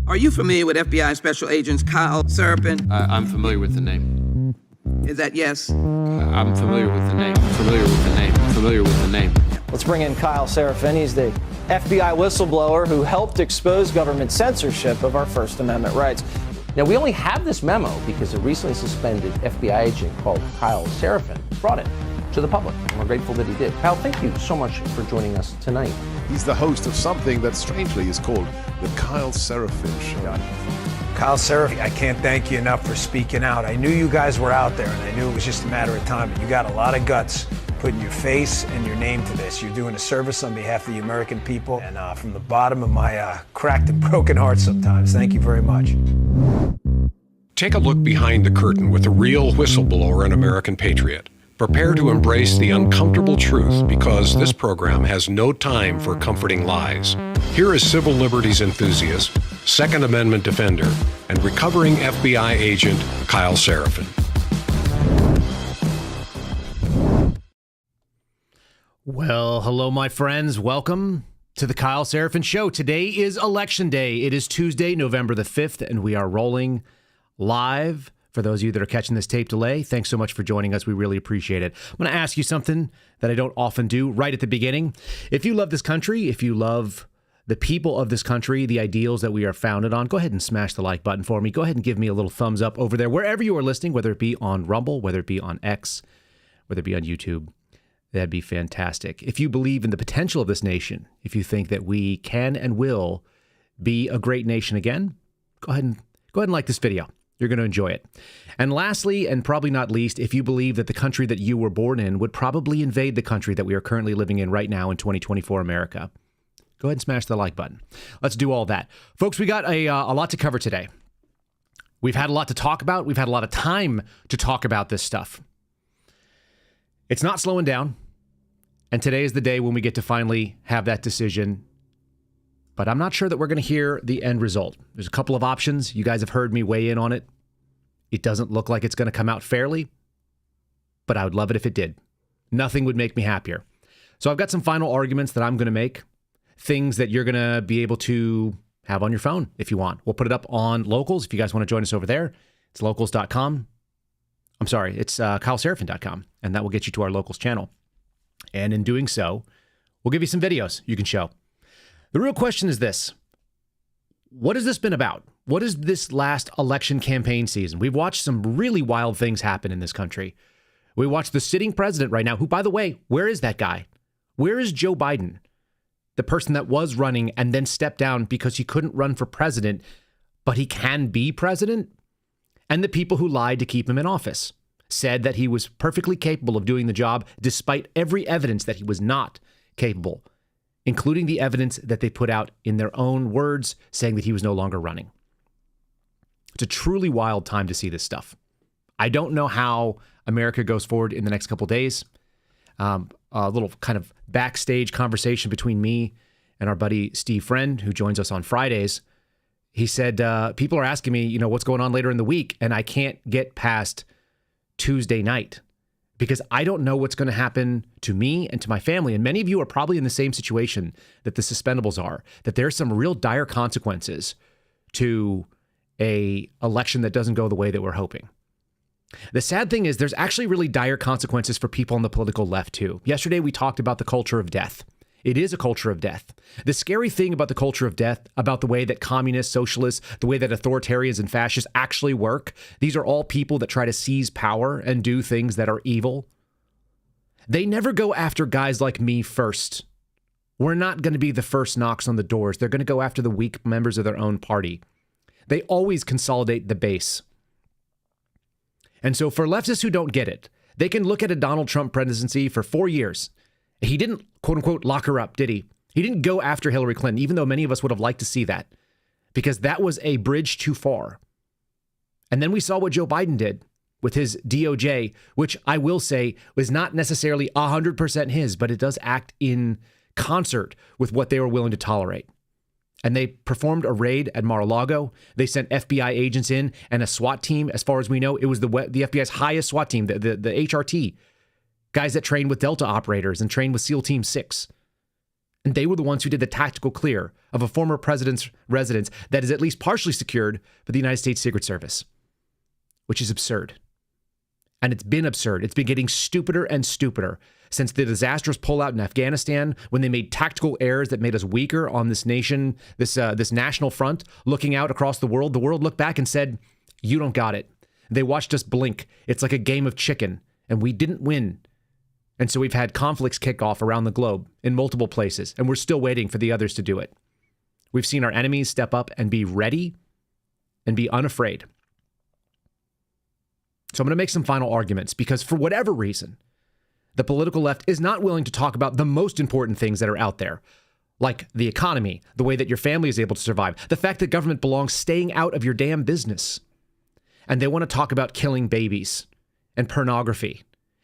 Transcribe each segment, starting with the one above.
Are you familiar with FBI Special Agents Kyle Seraphin? I'm familiar with the name. Is that yes? I'm familiar with the name. Familiar with the name. Familiar with the name. Let's bring in Kyle Seraphin. He's the FBI whistleblower who helped expose government censorship of our First Amendment rights. Now, we only have this memo because a recently suspended FBI agent called Kyle Seraphin brought it to the public, and we're grateful that he did. Kyle, thank you so much for joining us tonight. He's the host of something that strangely is called the Kyle Seraphin Show. Kyle Seraphin, I can't thank you enough for speaking out. I knew you guys were out there, and I knew it was just a matter of time, but you got a lot of guts putting your face and your name to this. You're doing a service on behalf of the American people, and from the bottom of my cracked and broken heart sometimes, thank you very much. Take a look behind the curtain with a real whistleblower and American patriot. Prepare to embrace the uncomfortable truth because this program has no time for comforting lies. Here is civil liberties enthusiast, Second Amendment defender, and recovering FBI agent Kyle Seraphin. Well, hello, my friends. Welcome to the Kyle Seraphin Show. Today is Election Day. It is Tuesday, November the 5th, and we are rolling live. For those of you that are catching this tape delay, thanks so much for joining us. We really appreciate it. I'm going to ask you something that I don't often do right at the beginning. If you love this country, if you love the people of this country, the ideals that we are founded on, go ahead and smash the like button for me. Go ahead and give me a little thumbs up over there, wherever you are listening, whether it be on Rumble, whether it be on X, whether it be on YouTube. That'd be fantastic. If you believe in the potential of this nation, if you think that we can and will be a great nation again, go ahead and like this video. You're going to enjoy it. And lastly, and probably not least, if you believe that the country that you were born in would probably invade the country that we are currently living in right now in 2024 America, go ahead and smash the like button. Let's do all that. Folks, we got a lot to cover today. We've had a lot to talk about. We've had a lot of time to talk about this stuff. It's not slowing down. And today is the day when we get to finally have that decision. But I'm not sure that we're going to hear the end result. There's a couple of options. You guys have heard me weigh in on it. It doesn't look like it's going to come out fairly, but I would love it if it did. Nothing would make me happier. So I've got some final arguments that I'm going to make, things that you're going to be able to have on your phone if you want. We'll put it up on Locals if you guys want to join us over there. It's locals.com. I'm sorry, it's kyleseraphin.com, and that will get you to our Locals channel. And in doing so, we'll give you some videos you can show. The real question is this. What has this been about? What is this last election campaign season? We've watched some really wild things happen in this country. We watched the sitting president right now, who, by the way, where is that guy? Where is Joe Biden? The person that was running and then stepped down because he couldn't run for president, but he can be president? And the people who lied to keep him in office said that he was perfectly capable of doing the job despite every evidence that he was not capable, including the evidence that they put out in their own words saying that he was no longer running. It's a truly wild time to see this stuff. I don't know how America goes forward in the next couple days. A little kind of backstage conversation between me and our buddy Steve Friend, who joins us on Fridays. He said, people are asking me, what's going on later in the week, and I can't get past Tuesday night because I don't know what's going to happen to me and to my family. And many of you are probably in the same situation that the suspendables are, that there's some real dire consequences to a election that doesn't go the way that we're hoping. The sad thing is there's actually really dire consequences for people on the political left too. Yesterday, we talked about the culture of death. It is a culture of death. The scary thing about the culture of death, about the way that communists, socialists, the way that authoritarians and fascists actually work, these are all people that try to seize power and do things that are evil. They never go after guys like me first. We're not going to be the first knocks on the doors. They're going to go after the weak members of their own party. They always consolidate the base. And so for leftists who don't get it, they can look at a Donald Trump presidency for 4 years. He didn't, quote unquote, lock her up, did he? He didn't go after Hillary Clinton, even though many of us would have liked to see that, because that was a bridge too far. And then we saw what Joe Biden did with his DOJ, which I will say was not necessarily 100% his, but it does act in concert with what they were willing to tolerate. And they performed a raid at Mar-a-Lago. They sent FBI agents in and a SWAT team. As far as we know, it was the FBI's highest SWAT team, the HRT, guys that trained with Delta operators and trained with SEAL Team 6. And they were the ones who did the tactical clear of a former president's residence that is at least partially secured by the United States Secret Service, which is absurd. And it's been absurd. It's been getting stupider and stupider since the disastrous pullout in Afghanistan, when they made tactical errors that made us weaker on this nation, this national front, looking out across the world. The world looked back and said, you don't got it. They watched us blink. It's like a game of chicken, and we didn't win. And so we've had conflicts kick off around the globe in multiple places, and we're still waiting for the others to do it. We've seen our enemies step up and be ready and be unafraid. So I'm going to make some final arguments because for whatever reason, the political left is not willing to talk about the most important things that are out there, like the economy, the way that your family is able to survive, the fact that government belongs staying out of your damn business. And they want to talk about killing babies and pornography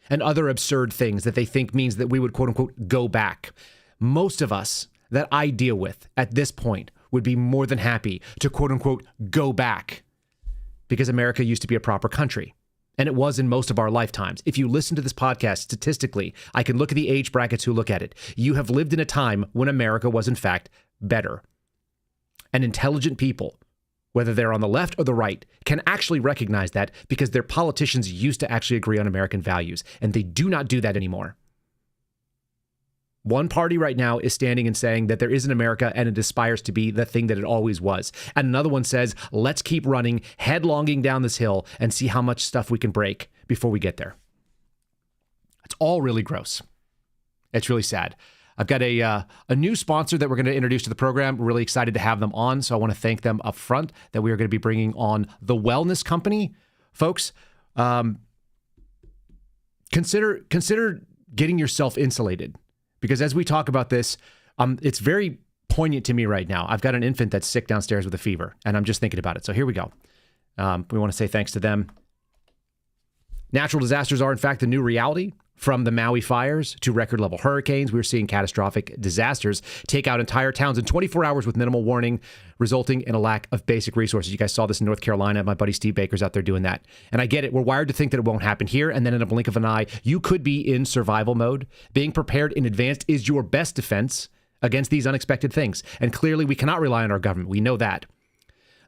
and other absurd things that they think means that we would, quote unquote, go back. Most of us that I deal with at this point would be more than happy to, quote unquote, go back because America used to be a proper country. And it was in most of our lifetimes. If you listen to this podcast, statistically, I can look at the age brackets who look at it. You have lived in a time when America was, in fact, better. And intelligent people, whether they're on the left or the right, can actually recognize that because their politicians used to actually agree on American values. And they do not do that anymore. One party right now is standing and saying that there is an America and it aspires to be the thing that it always was. And another one says, let's keep running, headlonging down this hill and see how much stuff we can break before we get there. It's all really gross. It's really sad. I've got a new sponsor that we're going to introduce to the program. We're really excited to have them on. So I want to thank them up front that we are going to be bringing on The Wellness Company. Folks, consider getting yourself insulated. Because as we talk about this, it's very poignant to me right now. I've got an infant that's sick downstairs with a fever, and I'm just thinking about it. So here we go. We want to say thanks to them. Natural disasters are, in fact, the new reality. From the Maui fires to record-level hurricanes, we're seeing catastrophic disasters take out entire towns in 24 hours with minimal warning, resulting in a lack of basic resources. You guys saw this in North Carolina. My buddy Steve Baker's out there doing that. And I get it. We're wired to think that it won't happen here. And then in a blink of an eye, you could be in survival mode. Being prepared in advance is your best defense against these unexpected things. And clearly, we cannot rely on our government. We know that.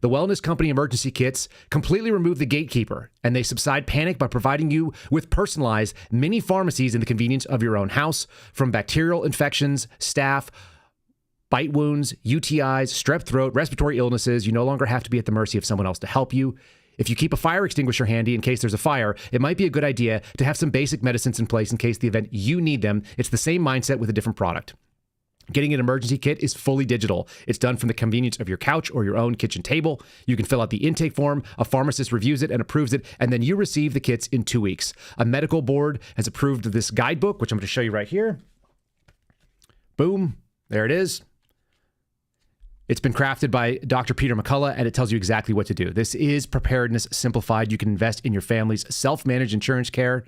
The Wellness Company emergency kits completely remove the gatekeeper, and they subside panic by providing you with personalized mini pharmacies in the convenience of your own house. From bacterial infections, staph, bite wounds, UTIs, strep throat, respiratory illnesses, you no longer have to be at the mercy of someone else to help you. If you keep a fire extinguisher handy in case there's a fire, it might be a good idea to have some basic medicines in place in case the event you need them. It's the same mindset with a different product. Getting an emergency kit is fully digital. It's done from the convenience of your couch or your own kitchen table. You can fill out the intake form, a pharmacist reviews it and approves it, and then you receive the kits in 2 weeks. A medical board has approved this guidebook, which I'm going to show you right here. Boom. There it is. It's been crafted by Dr. Peter McCullough, and it tells you exactly what to do. This is preparedness simplified. You can invest in your family's self-managed insurance care.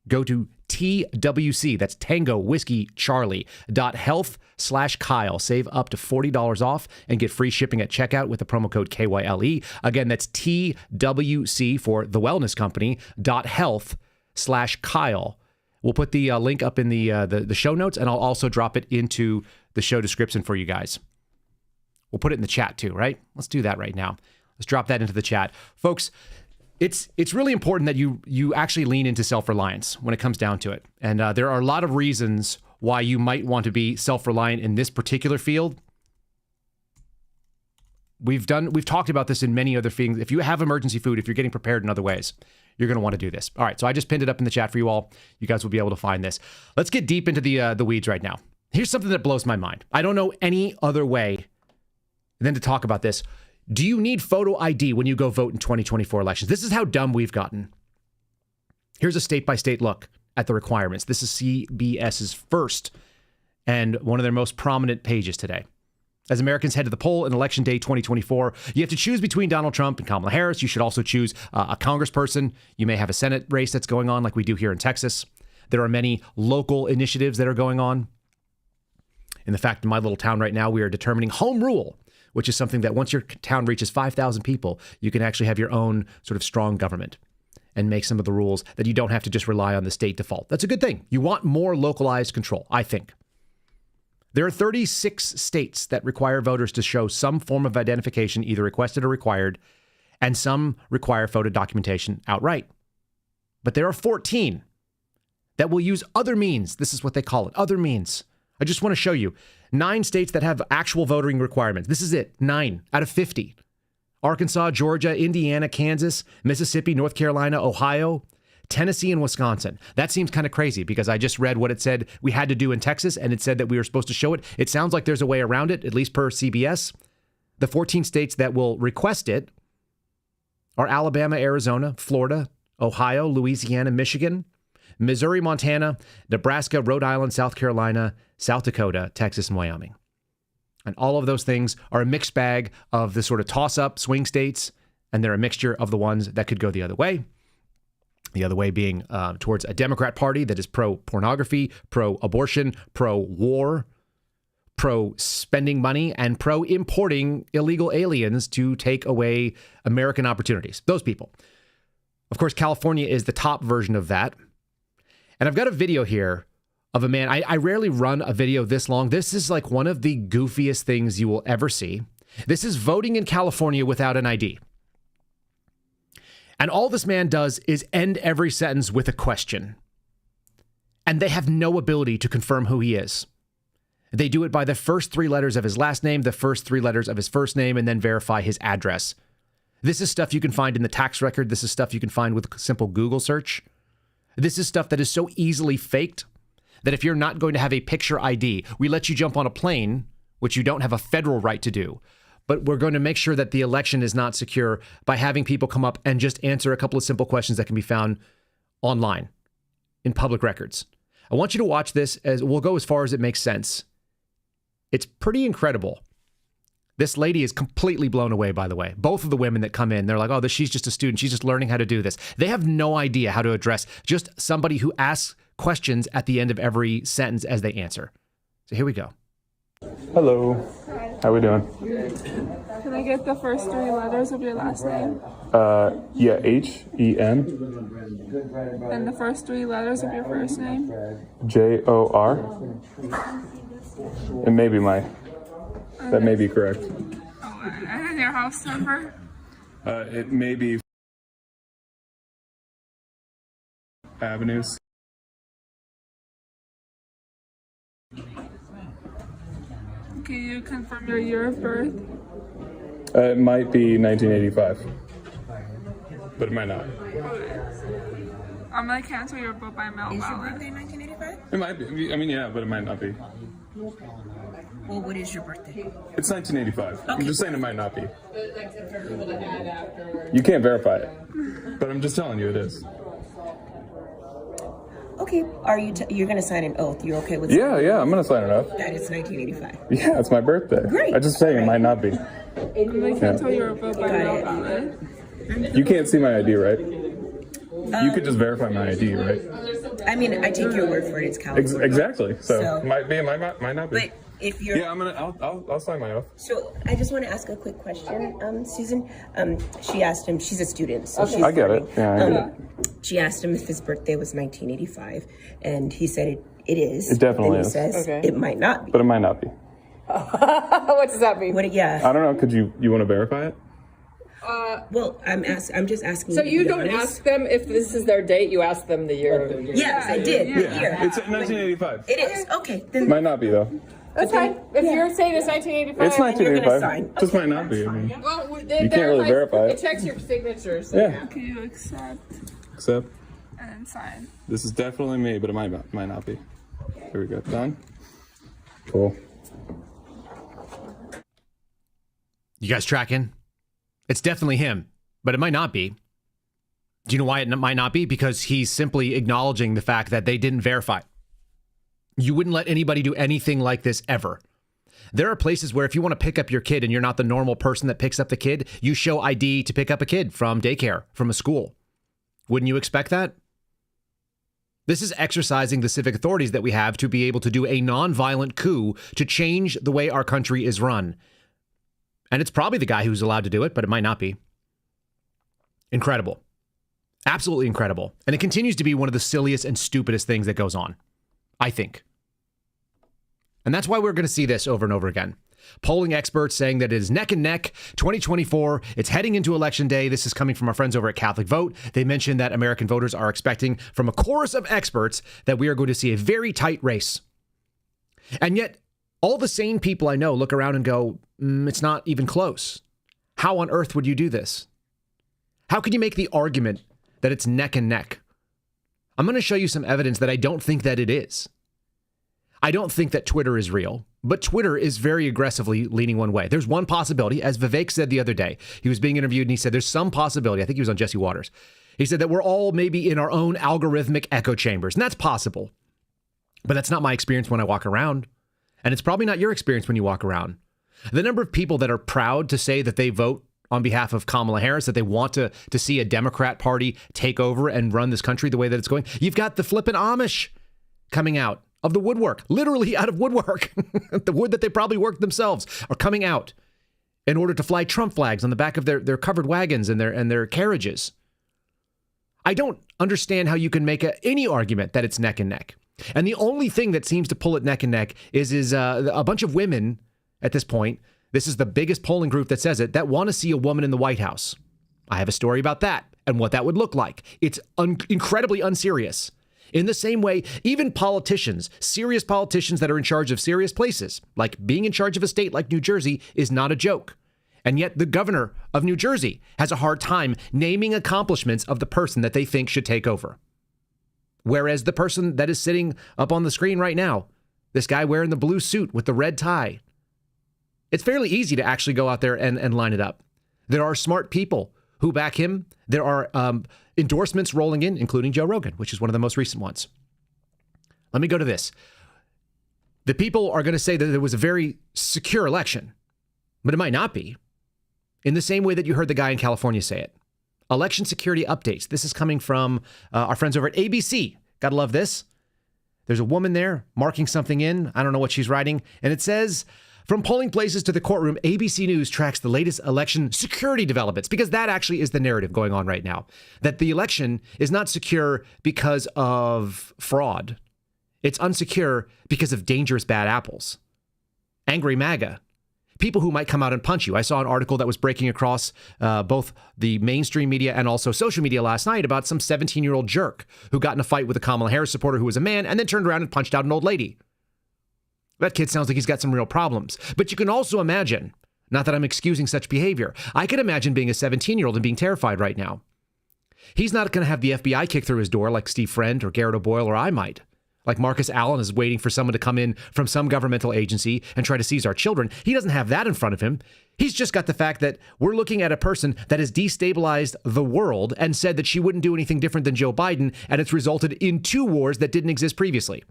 Go to TWC, that's Tango Whiskey Charlie.health/Kyle. Save up to $40 off and get free shipping at checkout with the promo code KYLE. Again, that's TWC for the Wellness Company.health/Kyle. We'll put the link up in the show notes, and I'll also drop it into the show description for you guys. We'll put it in the chat too, right? Let's do that right now. Let's drop that into the chat. Folks, it's really important that you actually lean into self-reliance when it comes down to it. And there are a lot of reasons why you might want to be self-reliant in this particular field. We've talked about this in many other things. If you have emergency food, if you're getting prepared in other ways, you're going to want to do this. All right, so I just pinned it up in the chat for you all. You guys will be able to find this. Let's get deep into the weeds right now. Here's something that blows my mind. I don't know any other way than to talk about this. Do you need photo ID when you go vote in 2024 elections? This is how dumb we've gotten. Here's a state-by-state look at the requirements. This is CBS's first and one of their most prominent pages today. As Americans head to the poll in Election Day 2024, you have to choose between Donald Trump and Kamala Harris. You should also choose a congressperson. You may have a Senate race that's going on like we do here in Texas. There are many local initiatives that are going on. In fact, in my little town right now, we are determining home rule, which is something that once your town reaches 5,000 people, you can actually have your own sort of strong government and make some of the rules that you don't have to just rely on the state default. That's a good thing. You want more localized control, I think. There are 36 states that require voters to show some form of identification, either requested or required, and some require photo documentation outright. But there are 14 that will use other means. This is what they call it, other means. I just want to show you 9 states that have actual voting requirements. This is it, 9 out of 50. Arkansas, Georgia, Indiana, Kansas, Mississippi, North Carolina, Ohio, Tennessee, and Wisconsin. That seems kind of crazy because I just read what it said we had to do in Texas, and it said that we were supposed to show it. It sounds like there's a way around it, at least per CBS. The 14 states that will request it are Alabama, Arizona, Florida, Ohio, Louisiana, Michigan, Missouri, Montana, Nebraska, Rhode Island, South Carolina, South Dakota, Texas, and Wyoming. And all of those things are a mixed bag of the sort of toss-up swing states, and they're a mixture of the ones that could go the other way. The other way being towards a Democrat Party that is pro-pornography, pro-abortion, pro-war, pro-spending money, and pro-importing illegal aliens to take away American opportunities. Those people. Of course, California is the top version of that. And I've got a video here of a man. I rarely run a video this long. This is like one of the goofiest things you will ever see. This is voting in California without an ID. And all this man does is end every sentence with a question. And they have no ability to confirm who he is. They do it by the first 3 letters of his last name, the first 3 letters of his first name, and then verify his address. This is stuff you can find in the tax record. This is stuff you can find with a simple Google search. This is stuff that is so easily faked that if you're not going to have a picture ID, we let you jump on a plane, which you don't have a federal right to do. But we're going to make sure that the election is not secure by having people come up and just answer a couple of simple questions that can be found online in public records. I want you to watch this, as we'll go as far as it makes sense. It's pretty incredible. This lady is completely blown away, by the way. Both of the women that come in, they're like, oh, she's just a student. She's just learning how to do this. They have no idea how to address just somebody who asks questions at the end of every sentence as they answer. So here we go. Hello. Hi. How we doing? Can I get the first 3 letters of your last name? Yeah, H-E-N. And the first 3 letters of your first name? J-O-R. It may be that may be correct. Oh, and your house number? It may be Avenues. Can you confirm your year of birth? It might be 1985, but it might not. I'm gonna cancel your vote by mail ballot. Is your birthday 1985? It might be. I mean, yeah, but it might not be. Well, what is your birthday? It's 1985. Okay. I'm just saying it might not be. You can't verify it, but I'm just telling you it is. Okay, are you? You're gonna sign an oath? You're okay with? Yeah, I'm gonna sign it off. That is 1985. Yeah, it's my birthday. Great. I'm just saying it might not be. I'm gonna cancel your vote by mail ballot. You can't see my ID, right? You could just verify my ID, right? I mean, I take your word for it. It's California. Exactly. So might be, it might not be. But if you're, yeah, I'll sign my oath. So I just want to ask a quick question, Susan. She asked him. She's a student, so she's I get learning. it. Yeah, I get it. She asked him if his birthday was 1985, and he said it is. It definitely and he is. says it might not be. But it might not be. What does that mean? Yeah. I don't know. Could you want to verify it? Well, I'm just asking. So you don't ask them if this is their date. You ask them the year. Yes, I did. Yeah, it's 1985. It is. Okay. Then Might not be though. That's fine. If you're saying it's 1985, It's you're gonna 1985. sign. Just might not be. I mean, well, you can't really verify It it. checks your signature. So Yeah. Can you accept Except and then sign? this is definitely me, but it might not be. Here we go. Done. Cool. You guys tracking? It's definitely him, but it might not be. Do you know why it might not be? Because he's simply acknowledging the fact that they didn't verify. You wouldn't let anybody do anything like this ever. There are places where if you want to pick up your kid and you're not the normal person that picks up the kid, you show ID to pick up a kid from daycare, from a school. Wouldn't you expect that? This is exercising the civic authorities that we have to be able to do a nonviolent coup to change the way our country is run. And it's probably the guy who's allowed to do it, but it might not be. Incredible. Absolutely incredible. And it continues to be one of the silliest and stupidest things that goes on, I think. And that's why we're going to see this over and over again. Polling experts saying that it is neck and neck, 2024, it's heading into election day. This is coming from our friends over at Catholic Vote. They mentioned that American voters are expecting from a chorus of experts that we are going to see a very tight race. And yet, all the sane people I know look around and go, it's not even close. How on earth would you do this? How could you make the argument that it's neck and neck? I'm going to show you some evidence that I don't think that it is. I don't think that Twitter is real, but Twitter is very aggressively leaning one way. There's one possibility, as Vivek said the other day. He was being interviewed and he said there's some possibility, I think he was on Jesse Waters. He said that we're all maybe in our own algorithmic echo chambers, and that's possible. But that's not my experience when I walk around. And it's probably not your experience when you walk around. The number of people that are proud to say that they vote on behalf of Kamala Harris, that they want to see a Democrat Party take over and run this country the way that it's going. You've got the flippin' Amish coming out of the woodwork, literally out of woodwork. The wood that they probably worked themselves are coming out in order to fly Trump flags on the back of their covered wagons and their carriages. I don't understand how you can make any argument that it's neck and neck. And the only thing that seems to pull it neck and neck is a bunch of women at this point. This is the biggest polling group that says it, that want to see a woman in the White House. I have a story about that and what that would look like. It's incredibly unserious. In the same way, even politicians, serious politicians that are in charge of serious places, like being in charge of a state like New Jersey, is not a joke. And yet the governor of New Jersey has a hard time naming accomplishments of the person that they think should take over. Whereas the person that is sitting up on the screen right now, this guy wearing the blue suit with the red tie, it's fairly easy to actually go out there and line it up. There are smart people who back him. There are endorsements rolling in, including Joe Rogan, which is one of the most recent ones. Let me go to this. The people are going to say that there was a very secure election, but it might not be. In the same way that you heard the guy in California say it. Election security updates. This is coming from our friends over at ABC. Gotta love this. There's a woman there marking something in. I don't know what she's writing. And it says, from polling places to the courtroom, ABC News tracks the latest election security developments, because that actually is the narrative going on right now, that the election is not secure because of fraud. It's unsecure because of dangerous bad apples. Angry MAGA. People who might come out and punch you. I saw an article that was breaking across both the mainstream media and also social media last night about some 17-year-old jerk who got in a fight with a Kamala Harris supporter who was a man and then turned around and punched out an old lady. That kid sounds like he's got some real problems. But you can also imagine, not that I'm excusing such behavior, I could imagine being a 17-year-old and being terrified right now. He's not going to have the FBI kick through his door like Steve Friend or Garrett O'Boyle or I might. Like Marcus Allen is waiting for someone to come in from some governmental agency and try to seize our children. He doesn't have that in front of him. He's just got the fact that we're looking at a person that has destabilized the world and said that she wouldn't do anything different than Joe Biden, and it's resulted in 2 wars that didn't exist previously.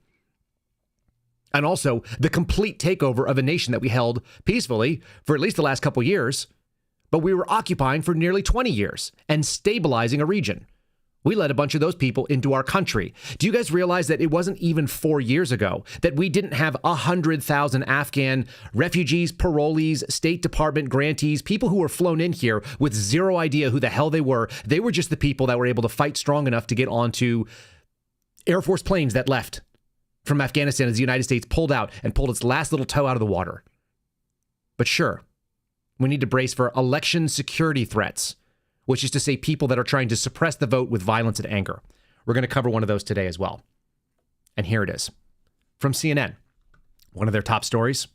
And also the complete takeover of a nation that we held peacefully for at least the last couple years, but we were occupying for nearly 20 years and stabilizing a region. We let a bunch of those people into our country. Do you guys realize that it wasn't even 4 years ago that we didn't have 100,000 Afghan refugees, parolees, State Department grantees, people who were flown in here with zero idea who the hell they were? They were just the people that were able to fight strong enough to get onto Air Force planes that left from Afghanistan as the United States pulled out and pulled its last little toe out of the water. But sure, we need to brace for election security threats, which is to say people that are trying to suppress the vote with violence and anger. We're going to cover one of those today as well. And here it is from CNN. One of their top stories.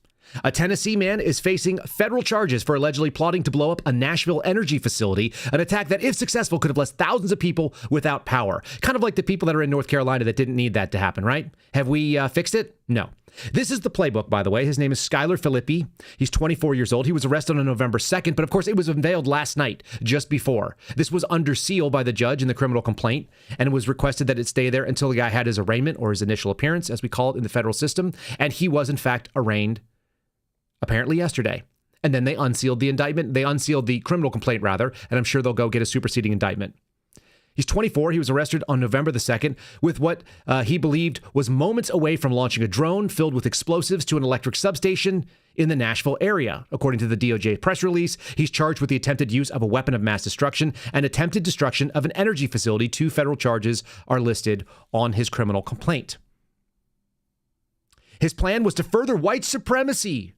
A Tennessee man is facing federal charges for allegedly plotting to blow up a Nashville energy facility, an attack that, if successful, could have left thousands of people without power. Kind of like the people that are in North Carolina that didn't need that to happen, right? Have we fixed it? No. This is the Playbook, by the way. His name is Skylar Filippi. He's 24 years old. He was arrested on November 2nd, but of course it was unveiled last night, just before. This was under seal by the judge in the criminal complaint, and it was requested that it stay there until the guy had his arraignment, or his initial appearance, as we call it in the federal system, and he was in fact arraigned apparently yesterday. And then they unsealed the indictment. They unsealed the criminal complaint, rather, and I'm sure they'll go get a superseding indictment. He's 24. He was arrested on November the 2nd with what he believed was moments away from launching a drone filled with explosives to an electric substation in the Nashville area. According to the DOJ press release, he's charged with the attempted use of a weapon of mass destruction and attempted destruction of an energy facility. 2 federal charges are listed on his criminal complaint. His plan was to further white supremacy.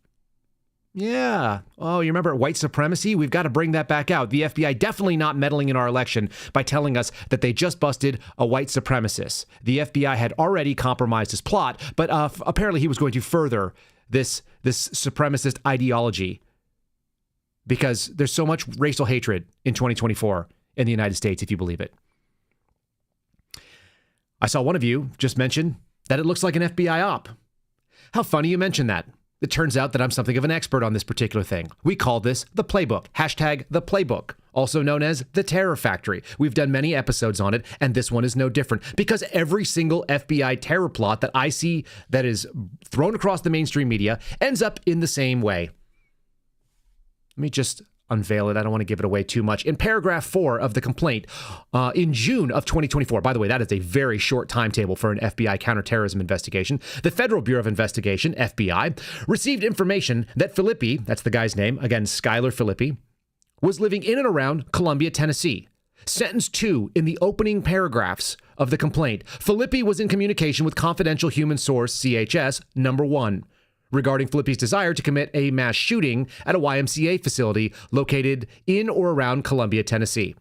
Yeah. Oh, you remember white supremacy? We've got to bring that back out. The FBI definitely not meddling in our election by telling us that they just busted a white supremacist. The FBI had already compromised his plot, but apparently he was going to further this supremacist ideology because there's so much racial hatred in 2024 in the United States, if you believe it. I saw one of you just mention that it looks like an FBI op. How funny you mentioned that. It turns out that I'm something of an expert on this particular thing. We call this the Playbook, hashtag the Playbook, also known as the Terror Factory. We've done many episodes on it, and this one is no different because every single FBI terror plot that I see that is thrown across the mainstream media ends up in the same way. Let me just unveil it. I don't want to give it away too much. In paragraph 4 of the complaint, in June of 2024, by the way, that is a very short timetable for an FBI counterterrorism investigation, the Federal Bureau of Investigation, FBI, received information that Filippi, that's the guy's name, again, Skylar Filippi, was living in and around Columbia, Tennessee. Sentence 2 in the opening paragraphs of the complaint, Filippi was in communication with confidential human source, CHS, number 1, regarding Filippi's desire to commit a mass shooting at a YMCA facility located in or around Columbia, Tennessee.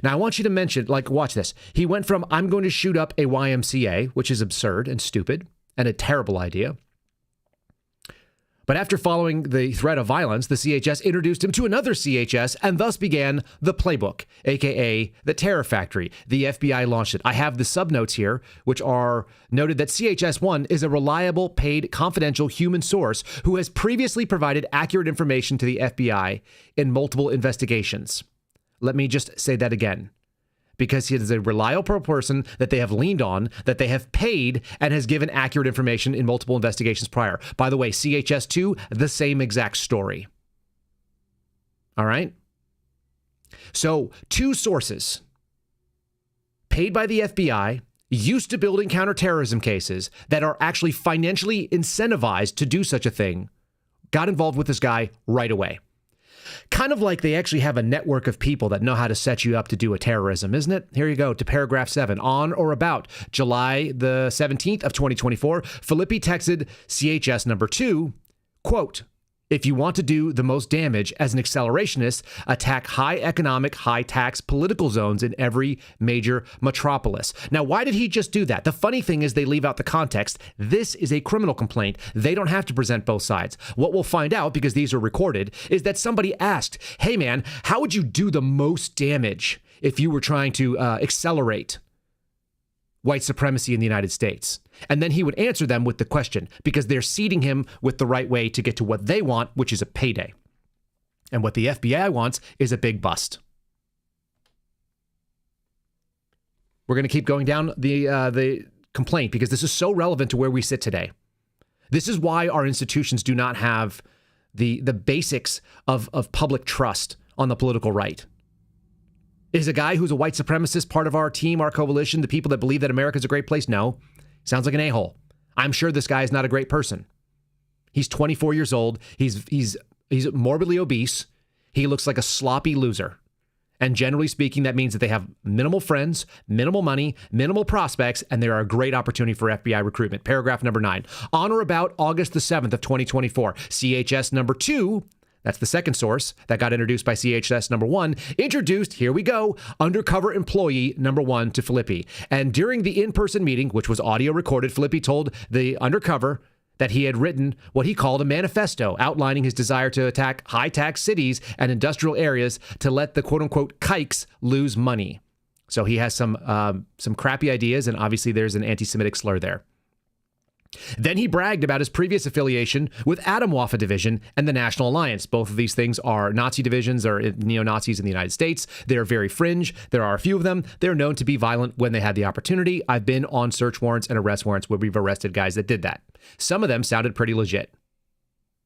Now, I want you to mention, watch this. He went from, I'm going to shoot up a YMCA, which is absurd and stupid and a terrible idea. But after following the threat of violence, the CHS introduced him to another CHS and thus began the Playbook, aka the Terror Factory. The FBI launched it. I have the subnotes here, which are noted that CHS-1 is a reliable, paid, confidential human source who has previously provided accurate information to the FBI in multiple investigations. Let me just say that again. Because he is a reliable person that they have leaned on, that they have paid, and has given accurate information in multiple investigations prior. By the way, CHS-2, the same exact story. All right? So, 2 sources paid by the FBI, used to building counterterrorism cases that are actually financially incentivized to do such a thing, got involved with this guy right away. Kind of like they actually have a network of people that know how to set you up to do a terrorism, isn't it? Here you go to paragraph 7. On or about July the 17th of 2024, Filippi texted CHS number 2, quote, if you want to do the most damage as an accelerationist, attack high economic, high tax political zones in every major metropolis. Now, why did he just do that? The funny thing is they leave out the context. This is a criminal complaint. They don't have to present both sides. What we'll find out, because these are recorded, is that somebody asked, hey man, how would you do the most damage if you were trying to accelerate white supremacy in the United States? And then he would answer them with the question, because they're seeding him with the right way to get to what they want, which is a payday. And what the FBI wants is a big bust. We're going to keep going down the complaint because this is so relevant to where we sit today. This is why our institutions do not have the basics of public trust on the political right. Is a guy who's a white supremacist part of our team, our coalition, the people that believe that America's a great place? No. Sounds like an a-hole. I'm sure this guy is not a great person. He's 24 years old. He's morbidly obese. He looks like a sloppy loser. And generally speaking, that means that they have minimal friends, minimal money, minimal prospects, and they are a great opportunity for FBI recruitment. Paragraph number 9. On or about August the 7th of 2024, CHS number 2, that's the second source that got introduced by CHS number 1, introduced, here we go, undercover employee number 1 to Filippi. And during the in-person meeting, which was audio recorded, Filippi told the undercover that he had written what he called a manifesto outlining his desire to attack high-tax cities and industrial areas to let the quote-unquote kikes lose money. So he has some crappy ideas, and obviously there's an anti-Semitic slur there. Then he bragged about his previous affiliation with Atomwaffen Division and the National Alliance. Both of these things are Nazi divisions or neo-Nazis in the United States. They're very fringe. There are a few of them. They're known to be violent when they had the opportunity. I've been on search warrants and arrest warrants where we've arrested guys that did that. Some of them sounded pretty legit.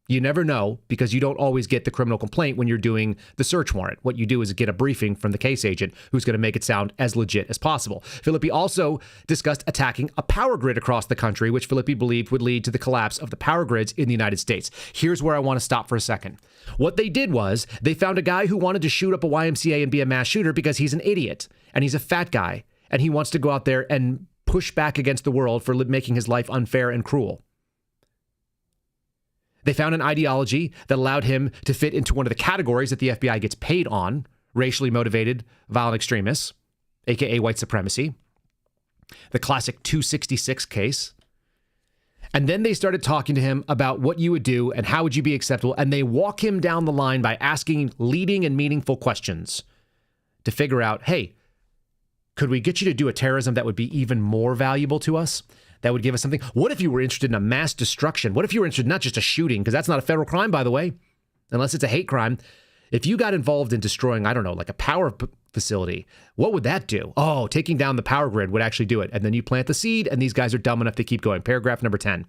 You never know because you don't always get the criminal complaint when you're doing the search warrant. What you do is get a briefing from the case agent who's going to make it sound as legit as possible. Filippi also discussed attacking a power grid across the country, which Filippi believed would lead to the collapse of the power grids in the United States. Here's where I want to stop for a second. What they did was they found a guy who wanted to shoot up a YMCA and be a mass shooter because he's an idiot and he's a fat guy and he wants to go out there and push back against the world for making his life unfair and cruel. They found an ideology that allowed him to fit into one of the categories that the FBI gets paid on, racially motivated violent extremists, aka white supremacy, the classic 266 case. And then they started talking to him about what you would do and how would you be acceptable. And they walk him down the line by asking leading and meaningful questions to figure out, hey, could we get you to do a terrorism that would be even more valuable to us? That would give us something. What if you were interested in a mass destruction? What if you were interested in not just a shooting? Because that's not a federal crime, by the way, unless it's a hate crime. If you got involved in destroying, I don't know, like a power facility, what would that do? Oh, taking down the power grid would actually do it. And then you plant the seed, and these guys are dumb enough to keep going. Paragraph number 10.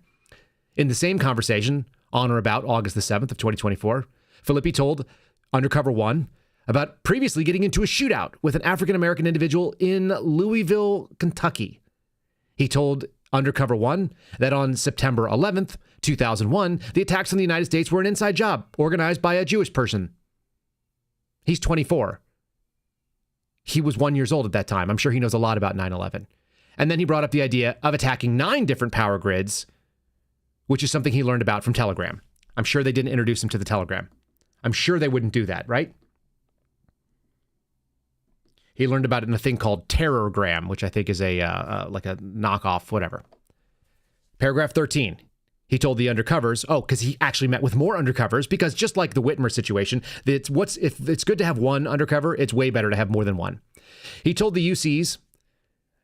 In the same conversation, on or about August the 7th of 2024, Filippi told Undercover One about previously getting into a shootout with an African-American individual in Louisville, Kentucky. He told Undercover One that on September 11th, 2001, the attacks on the United States were an inside job organized by a Jewish person. He's 24. He was 1 year old at that time. I'm sure he knows a lot about 9/11. And then he brought up the idea of attacking 9 different power grids, which is something he learned about from Telegram. I'm sure they didn't introduce him to the Telegram. I'm sure they wouldn't do that, right? He learned about it in a thing called Terrorgram, which I think is like a knockoff, whatever. Paragraph 13. He told the undercovers, because he actually met with more undercovers, because just like the Whitmer situation, if it's good to have one undercover, it's way better to have more than one. He told the UCs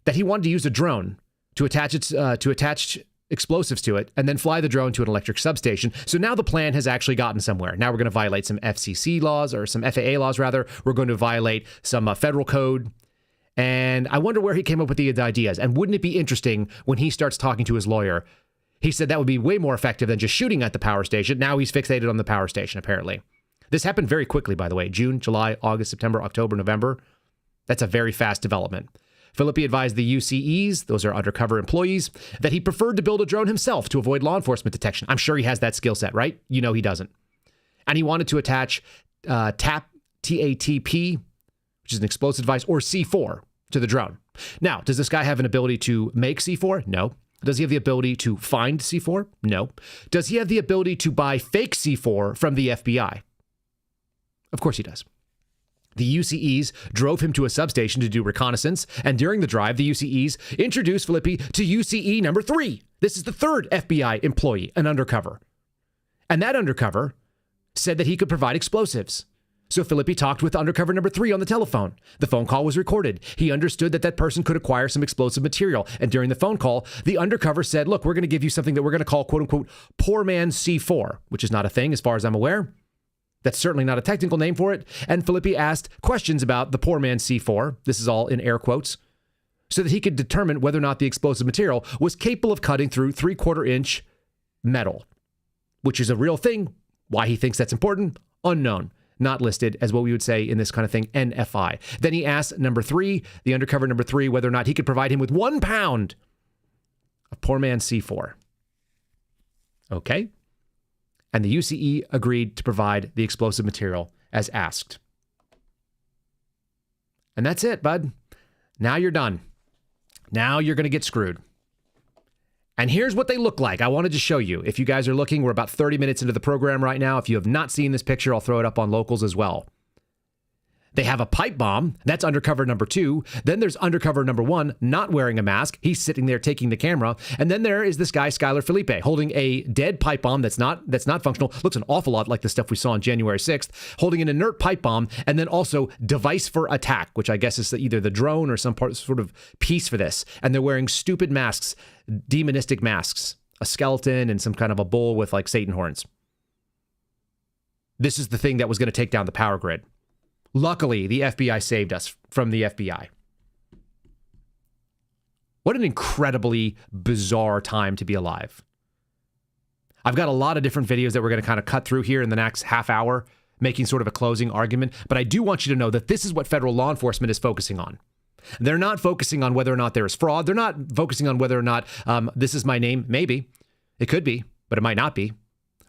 that he wanted to use a drone to attach explosives to it and then fly the drone to an electric substation. So now the plan has actually gotten somewhere. Now we're going to violate some FCC laws, or some FAA laws rather. We're going to violate some federal code. And I wonder where he came up with the ideas. And wouldn't it be interesting when he starts talking to his lawyer? He said that would be way more effective than just shooting at the power station. Now he's fixated on the power station, apparently. This happened very quickly, by the way. June, July, August, September, October, November. That's a very fast development. Filippi advised the UCEs, those are undercover employees, that he preferred to build a drone himself to avoid law enforcement detection. I'm sure he has that skill set, right? You know he doesn't. And he wanted to attach TAP, T-A-T-P, which is an explosive device, or C4 to the drone. Now, does this guy have an ability to make C4? No. Does he have the ability to find C4? No. Does he have the ability to buy fake C4 from the FBI? Of course he does. The UCEs drove him to a substation to do reconnaissance, and during the drive, the UCEs introduced Filippi to UCE number 3. This is the third FBI employee, an undercover. And that undercover said that he could provide explosives. So Filippi talked with undercover number 3 on the telephone. The phone call was recorded. He understood that that person could acquire some explosive material. And during the phone call, the undercover said, look, we're going to give you something that we're going to call, quote unquote, poor man C4, which is not a thing as far as I'm aware. That's certainly not a technical name for it. And Filippi asked questions about the poor man C4. This is all in air quotes. So that he could determine whether or not the explosive material was capable of cutting through 3/4 inch metal, which is a real thing. Why he thinks that's important, unknown. Not listed as what we would say in this kind of thing, NFI. Then he asked number 3, the undercover number 3, whether or not he could provide him with 1 pound of poor man C4. Okay. And the UCE agreed to provide the explosive material as asked. And that's it, bud. Now you're done. Now you're going to get screwed. And here's what they look like. I wanted to show you. If you guys are looking, we're about 30 minutes into the program right now. If you have not seen this picture, I'll throw it up on Locals as well. They have a pipe bomb. That's undercover number 2. Then there's undercover number 1, not wearing a mask. He's sitting there taking the camera. And then there is this guy, Skylar Felipe, holding a dead pipe bomb that's not functional. Looks an awful lot like the stuff we saw on January 6th, holding an inert pipe bomb, and then also device for attack, which I guess is either the drone or some sort of piece for this. And they're wearing stupid masks, demonistic masks, a skeleton and some kind of a bull with like Satan horns. This is the thing that was going to take down the power grid. Luckily, the FBI saved us from the FBI. What an incredibly bizarre time to be alive. I've got a lot of different videos that we're going to kind of cut through here in the next half hour, making sort of a closing argument. But I do want you to know that this is what federal law enforcement is focusing on. They're not focusing on whether or not there is fraud. They're not focusing on whether or not this is my name. Maybe. It could be, but it might not be.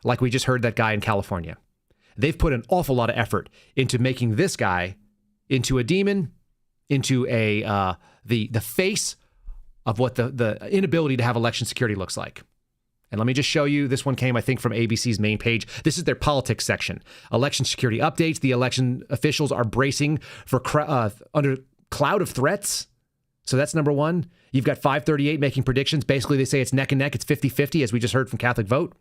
Like we just heard that guy in California. They've put an awful lot of effort into making this guy into a demon, into the face of what the inability to have election security looks like. And let me just show you. This one came, I think, from ABC's main page. This is their politics section. Election security updates. The election officials are bracing for under cloud of threats. So that's number one. You've got 538 making predictions. Basically, they say it's neck and neck. It's 50-50, as we just heard from Catholic Vote.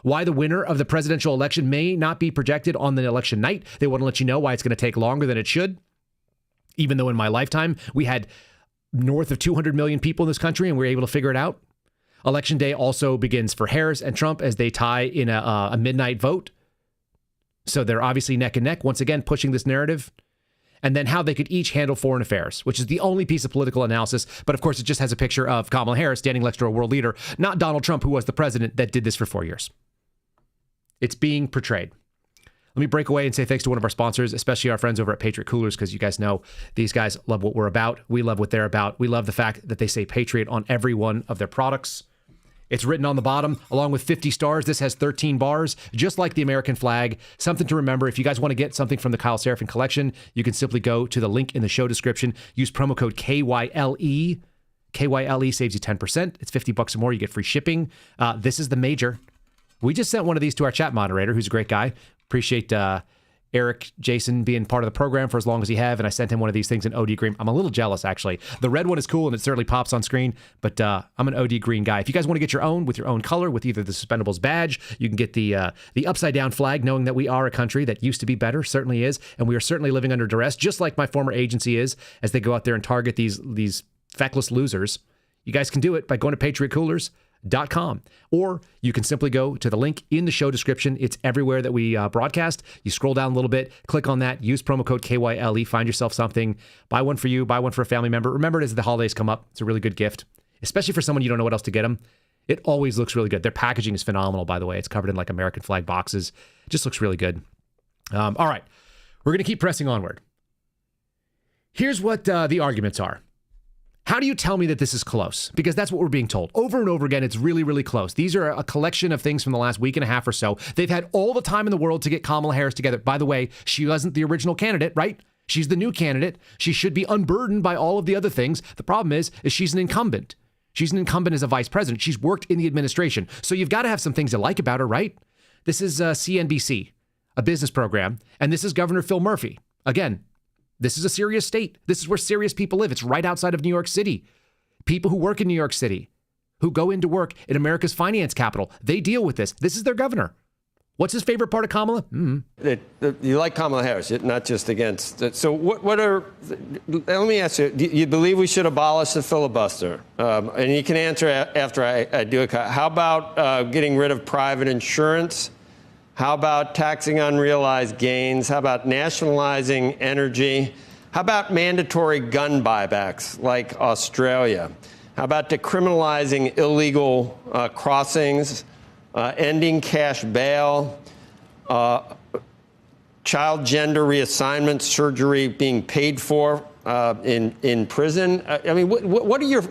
Why the winner of the presidential election may not be projected on the election night. They want to let you know why it's going to take longer than it should. Even though in my lifetime, we had north of 200 million people in this country and we were able to figure it out. Election day also begins for Harris and Trump as they tie in a midnight vote. So they're obviously neck and neck, once again, pushing this narrative. And then how they could each handle foreign affairs, which is the only piece of political analysis. But of course, it just has a picture of Kamala Harris standing next to a world leader, not Donald Trump, who was the president that did this for 4 years. It's being portrayed. Let me break away and say thanks to one of our sponsors, especially our friends over at Patriot Coolers, because you guys know these guys love what we're about. We love what they're about. We love the fact that they say Patriot on every one of their products. It's written on the bottom, along with 50 stars. This has 13 bars, just like the American flag. Something to remember. If you guys want to get something from the Kyle Seraphin collection, you can simply go to the link in the show description. Use promo code KYLE. KYLE saves you 10%. It's $50 or more. You get free shipping. This is the major. We just sent one of these to our chat moderator, who's a great guy. Appreciate Eric Jason being part of the program for as long as he have, and I sent him one of these things in OD green. I'm a little jealous, actually. The red one is cool, and it certainly pops on screen, but I'm an OD green guy. If you guys want to get your own with your own color, with either the Suspendables badge, you can get the upside-down flag, knowing that we are a country that used to be better, certainly is, and we are certainly living under duress, just like my former agency is, as they go out there and target these feckless losers. You guys can do it by going to PatriotCoolers.com, or you can simply go to the link in the show description. It's everywhere that we broadcast. You scroll down a little bit, click on that, use promo code KYLE, find yourself something, buy one for you, buy one for a family member. Remember, as the holidays come up, it's a really good gift, especially for someone you don't know what else to get them. It always looks really good. Their packaging is phenomenal, by the way. It's covered in like American flag boxes. It just looks really good. All right, we're going to keep pressing onward. Here's what the arguments are. How do you tell me that this is close? Because that's what we're being told. Over and over again, it's really, really close. These are a collection of things from the last week and a half or so. They've had all the time in the world to get Kamala Harris together. By the way, she wasn't the original candidate, right? She's the new candidate. She should be unburdened by all of the other things. The problem is she's an incumbent. She's an incumbent as a vice president. She's worked in the administration. So you've got to have some things you like about her, right? This is CNBC, a business program. And this is Governor Phil Murphy. Again, this is a serious state. This is where serious people live. It's right outside of New York City. People who work in New York City, who go into work in America's finance capital, they deal with this. This is their governor. What's his favorite part of Kamala? You like Kamala Harris, not just against. So let me ask you, do you believe we should abolish the filibuster? And you can answer after I do it. How about getting rid of private insurance? How about taxing unrealized gains? How about nationalizing energy? How about mandatory gun buybacks like Australia? How about decriminalizing illegal crossings, ending cash bail, child gender reassignment surgery being paid for in prison? I mean, what are your,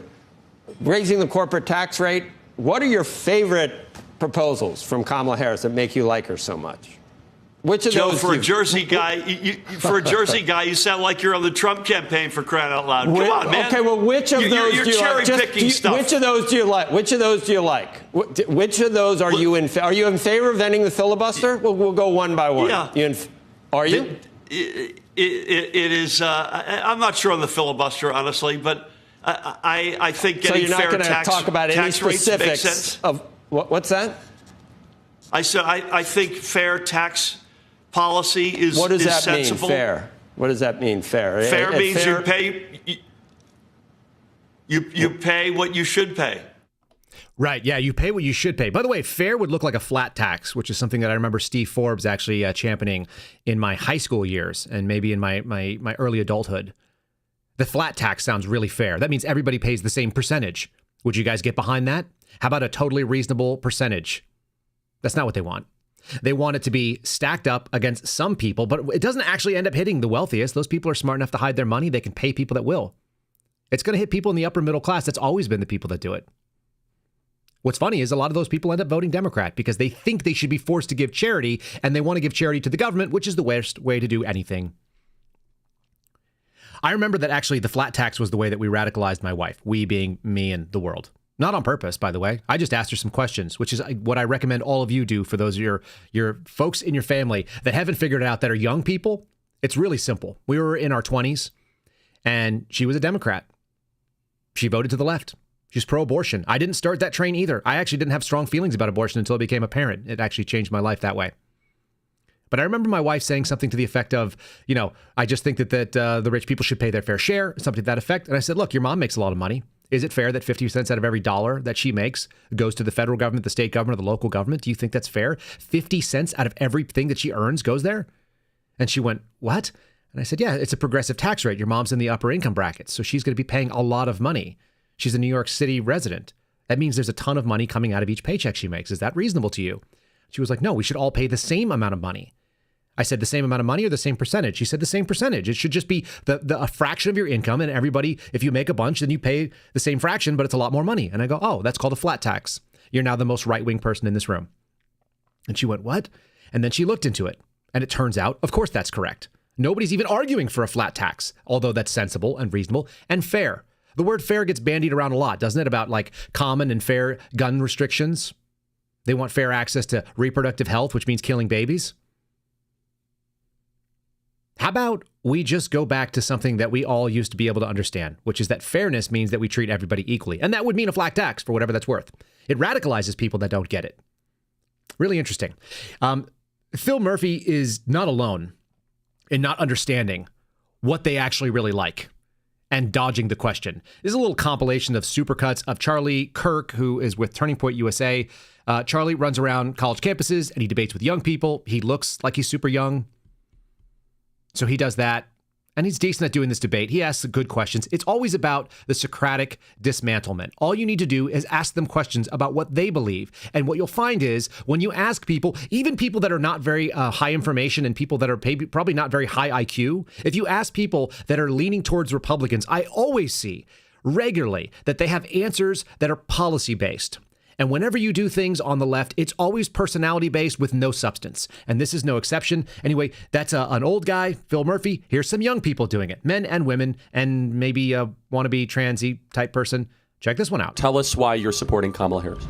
raising the corporate tax rate, what are your favorite proposals from Kamala Harris that make you like her so much? Which of Joe, those for a Jersey guy, you sound like you're on the Trump campaign, for crying out loud. Come on, man. Okay, well, which of those you're do you like? cherry-picking stuff. Which of those do you like? Which of those do you like? Which of those are you in? Are you in favor of ending the filibuster? We'll go one by one. Yeah. Are you? It is. I'm not sure on the filibuster, honestly, but I think getting fair tax. So you're not going to talk about any specifics of what's that? I said I think fair tax policy is sensible. What does that mean, fair? What does that mean, fair? Fair means you pay what you should pay. Right, yeah, you pay what you should pay. By the way, fair would look like a flat tax, which is something that I remember Steve Forbes actually championing in my high school years and maybe in my early adulthood. The flat tax sounds really fair. That means everybody pays the same percentage. Would you guys get behind that? How about a totally reasonable percentage? That's not what they want. They want it to be stacked up against some people, but it doesn't actually end up hitting the wealthiest. Those people are smart enough to hide their money. They can pay people that will. It's going to hit people in the upper middle class. That's always been the people that do it. What's funny is a lot of those people end up voting Democrat because they think they should be forced to give charity, and they want to give charity to the government, which is the worst way to do anything. I remember that actually the flat tax was the way that we radicalized my wife, we being me and the world. Not on purpose, by the way. I just asked her some questions, which is what I recommend all of you do for those of your folks in your family that haven't figured it out, that are young people. It's really simple. We were in our 20s, and she was a Democrat. She voted to the left. She's pro-abortion. I didn't start that train either. I actually didn't have strong feelings about abortion until I became a parent. It actually changed my life that way. But I remember my wife saying something to the effect of, I just think that the rich people should pay their fair share, something to that effect. And I said, look, your mom makes a lot of money. Is it fair that 50 cents out of every dollar that she makes goes to the federal government, the state government, or the local government? Do you think that's fair? 50 cents out of everything that she earns goes there? And she went, what? And I said, yeah, it's a progressive tax rate. Your mom's in the upper income bracket, so she's going to be paying a lot of money. She's a New York City resident. That means there's a ton of money coming out of each paycheck she makes. Is that reasonable to you? She was like, no, we should all pay the same amount of money. I said, the same amount of money or the same percentage? She said, the same percentage. It should just be a fraction of your income, and everybody, if you make a bunch, then you pay the same fraction, but it's a lot more money. And I go, oh, that's called a flat tax. You're now the most right-wing person in this room. And she went, what? And then she looked into it. And it turns out, of course, that's correct. Nobody's even arguing for a flat tax, although that's sensible and reasonable and fair. The word fair gets bandied around a lot, doesn't it? About like common and fair gun restrictions. They want fair access to reproductive health, which means killing babies. How about we just go back to something that we all used to be able to understand, which is that fairness means that we treat everybody equally. And that would mean a flat tax for whatever that's worth. It radicalizes people that don't get it. Really interesting. Phil Murphy is not alone in not understanding what they actually really like and dodging the question. This is a little compilation of supercuts of Charlie Kirk, who is with Turning Point USA. Charlie runs around college campuses and he debates with young people. He looks like he's super young. So he does that, and he's decent at doing this debate. He asks good questions. It's always about the Socratic dismantlement. All you need to do is ask them questions about what they believe. And what you'll find is when you ask people, even people that are not very high information and people that are probably not very high IQ, if you ask people that are leaning towards Republicans, I always see regularly that they have answers that are policy-based. And whenever you do things on the left, it's always personality-based with no substance. And this is no exception. Anyway, that's an old guy, Phil Murphy. Here's some young people doing it, men and women, and maybe a wannabe transy type person. Check this one out. Tell us why you're supporting Kamala Harris.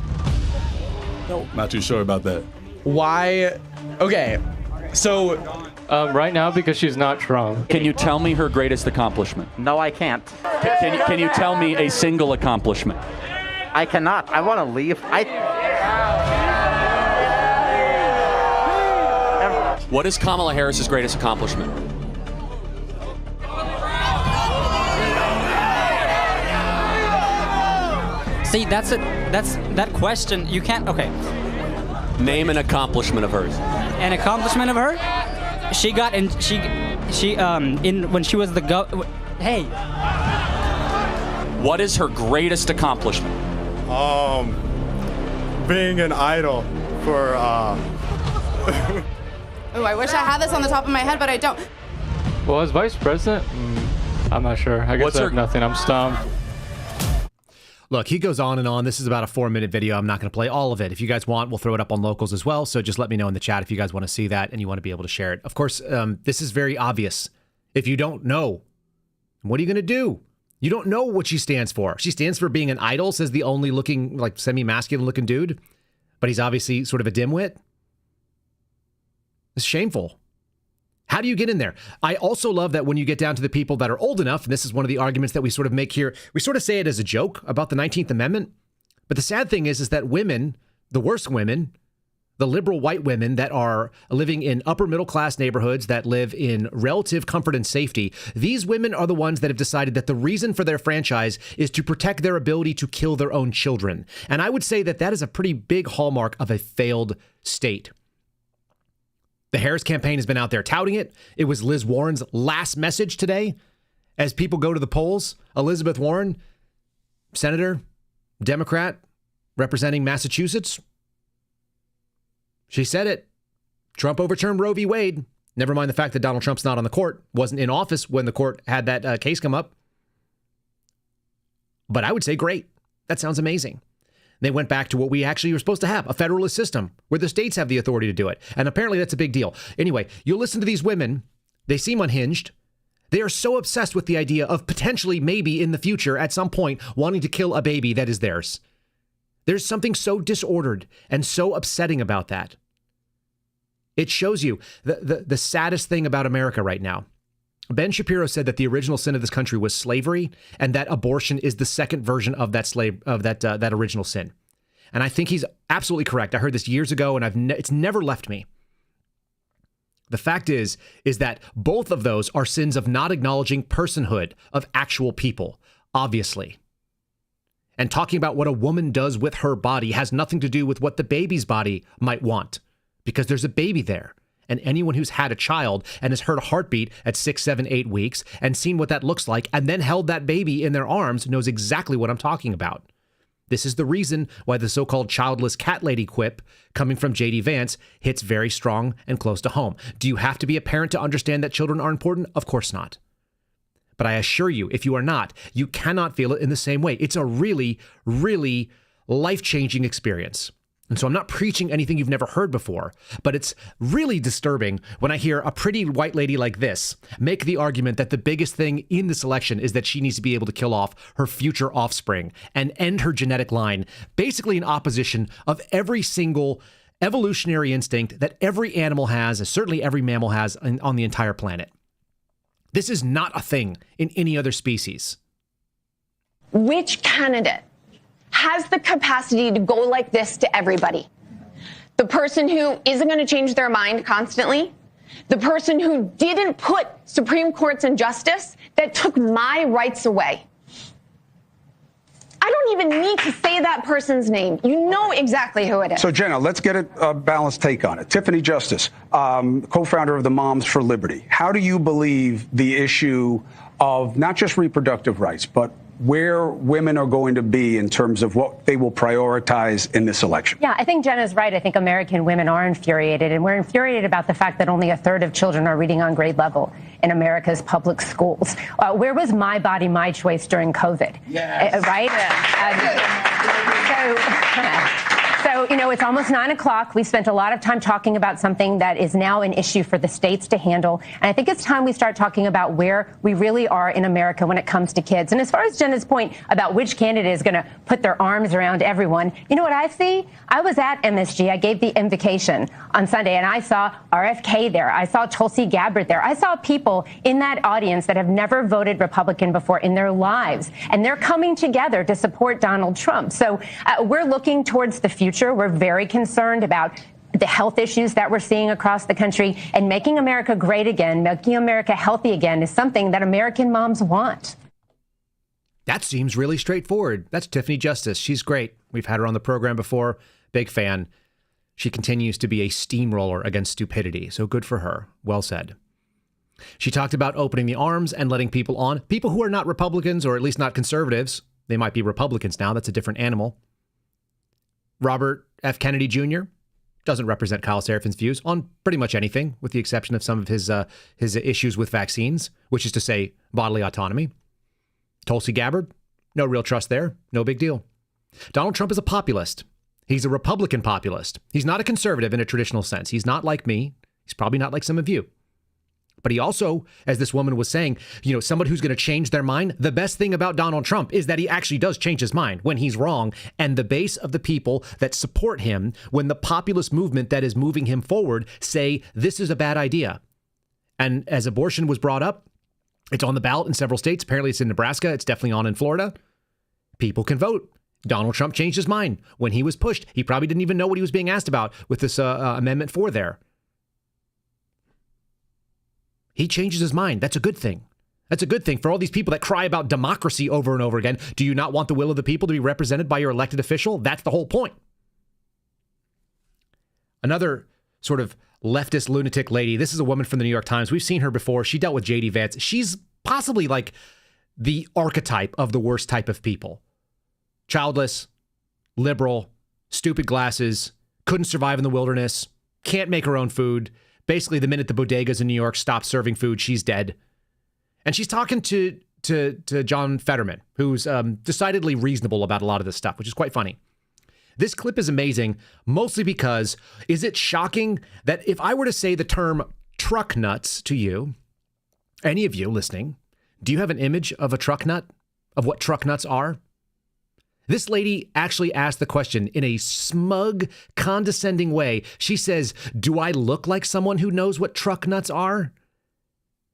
No, not too sure about that. Why? Okay, so... right now, because she's not Trump. Can you tell me her greatest accomplishment? No, I can't. Can you tell me a single accomplishment? I cannot. I want to leave. What is Kamala Harris's greatest accomplishment? See, that question. You can't. Okay. Name an accomplishment of hers. An accomplishment of her? She got in. She when she was the Hey. What is her greatest accomplishment? Being an idol for, Oh, I wish I had this on the top of my head, but I don't. Well, as vice president, I'm not sure. I guess I have nothing. I'm stumped. Look, he goes on and on. This is about a 4-minute video. I'm not going to play all of it. If you guys want, we'll throw it up on Locals as well. So just let me know in the chat if you guys want to see that and you want to be able to share it. Of course, this is very obvious. If you don't know, what are you going to do? You don't know what she stands for. She stands for being an idol, says the only looking, like semi-masculine looking dude. But he's obviously sort of a dimwit. It's shameful. How do you get in there? I also love that when you get down to the people that are old enough, and this is one of the arguments that we sort of make here, we sort of say it as a joke about the 19th Amendment. But the sad thing is that women, the worst women, the liberal white women that are living in upper middle class neighborhoods that live in relative comfort and safety, these women are the ones that have decided that the reason for their franchise is to protect their ability to kill their own children. And I would say that that is a pretty big hallmark of a failed state. The Harris campaign has been out there touting it. It was Liz Warren's last message today. As people go to the polls, Elizabeth Warren, Senator, Democrat, representing Massachusetts, she said it. Trump overturned Roe v. Wade. Never mind the fact that Donald Trump's not on the court, wasn't in office when the court had that case come up. But I would say great. That sounds amazing. They went back to what we actually were supposed to have, a federalist system where the states have the authority to do it. And apparently that's a big deal. Anyway, you'll listen to these women. They seem unhinged. They are so obsessed with the idea of potentially, maybe in the future, at some point, wanting to kill a baby that is theirs. There's something so disordered and so upsetting about that. It shows you the saddest thing about America right now. Ben Shapiro said that the original sin of this country was slavery, and that abortion is the second version of that original sin. And I think he's absolutely correct. I heard this years ago, and it's never left me. The fact is that both of those are sins of not acknowledging personhood of actual people, obviously. And talking about what a woman does with her body has nothing to do with what the baby's body might want, because there's a baby there. And anyone who's had a child and has heard a heartbeat at 6, 7, 8 weeks and seen what that looks like and then held that baby in their arms knows exactly what I'm talking about. This is the reason why the so-called childless cat lady quip coming from J.D. Vance hits very strong and close to home. Do you have to be a parent to understand that children are important? Of course not. But I assure you, if you are not, you cannot feel it in the same way. It's a really, really life-changing experience. And so I'm not preaching anything you've never heard before, but it's really disturbing when I hear a pretty white lady like this make the argument that the biggest thing in this election is that she needs to be able to kill off her future offspring and end her genetic line, basically in opposition of every single evolutionary instinct that every animal has, and certainly every mammal has on the entire planet. This is not a thing in any other species. Which candidate has the capacity to go like this to everybody? The person who isn't going to change their mind constantly? The person who didn't put Supreme Courts in justice that took my rights away? I don't even need to say that person's name. You know exactly who it is. So, Jenna, let's get a balanced take on it. Tiffany Justice, co-founder of the Moms for Liberty. How do you believe the issue of not just reproductive rights, but where women are going to be in terms of what they will prioritize in this election? Yeah, I think Jenna's right. I think American women are infuriated, and we're infuriated about the fact that only a third of children are reading on grade level in America's public schools. Where was my body, my choice during COVID? Yes. Right? So, you know, it's almost 9 o'clock. We spent a lot of time talking about something that is now an issue for the states to handle. And I think it's time we start talking about where we really are in America when it comes to kids. And as far as Jenna's point about which candidate is going to put their arms around everyone, you know what I see? I was at MSG. I gave the invocation on Sunday, and I saw RFK there. I saw Tulsi Gabbard there. I saw people in that audience that have never voted Republican before in their lives. And they're coming together to support Donald Trump. So we're looking towards the future. We're very concerned about the health issues that we're seeing across the country, and making America great again, making America healthy again is something that American moms want. That seems really straightforward. That's Tiffany Justice. She's great. We've had her on the program before. Big fan. She continues to be a steamroller against stupidity. So good for her. Well said. She talked about opening the arms and letting people on. People who are not Republicans, or at least not conservatives. They might be Republicans now. That's a different animal. Robert F. Kennedy Jr. doesn't represent Kyle Serafin's views on pretty much anything, with the exception of some of his issues with vaccines, which is to say bodily autonomy. Tulsi Gabbard, no real trust there. No big deal. Donald Trump is a populist. He's a Republican populist. He's not a conservative in a traditional sense. He's not like me. He's probably not like some of you. But he also, as this woman was saying, you know, somebody who's going to change their mind. The best thing about Donald Trump is that he actually does change his mind when he's wrong. And the base of the people that support him, when the populist movement that is moving him forward say this is a bad idea. And as abortion was brought up, it's on the ballot in several states. Apparently it's in Nebraska. It's definitely on in Florida. People can vote. Donald Trump changed his mind when he was pushed. He probably didn't even know what he was being asked about with this Amendment 4 there. He changes his mind. That's a good thing. That's a good thing for all these people that cry about democracy over and over again. Do you not want the will of the people to be represented by your elected official? That's the whole point. Another sort of leftist lunatic lady. This is a woman from the New York Times. We've seen her before. She dealt with J.D. Vance. She's possibly like the archetype of the worst type of people. Childless, liberal, stupid glasses, couldn't survive in the wilderness, can't make her own food. Basically, the minute the bodegas in New York stop serving food, she's dead. And she's talking to John Fetterman, who's decidedly reasonable about a lot of this stuff, which is quite funny. This clip is amazing, mostly because, is it shocking that if I were to say the term truck nuts to you, any of you listening, do you have an image of a truck nut, of what truck nuts are? This lady actually asked the question in a smug, condescending way. She says, "Do I look like someone who knows what truck nuts are?"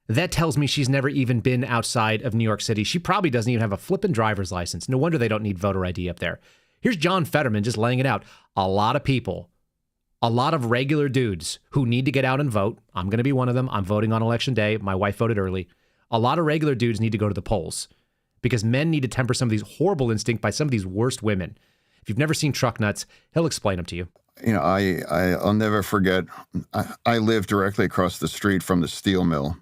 That tells me she's never even been outside of New York City. She probably doesn't even have a flippin' driver's license. No wonder they don't need voter ID up there. Here's John Fetterman just laying it out. A lot of people, a lot of regular dudes who need to get out and vote. I'm going to be one of them. I'm voting on election day. My wife voted early. A lot of regular dudes need to go to the polls because men need to temper some of these horrible instincts by some of these worst women. If you've never seen truck nuts, he'll explain them to you. You know, I'll never forget. I live directly across the street from the steel mill.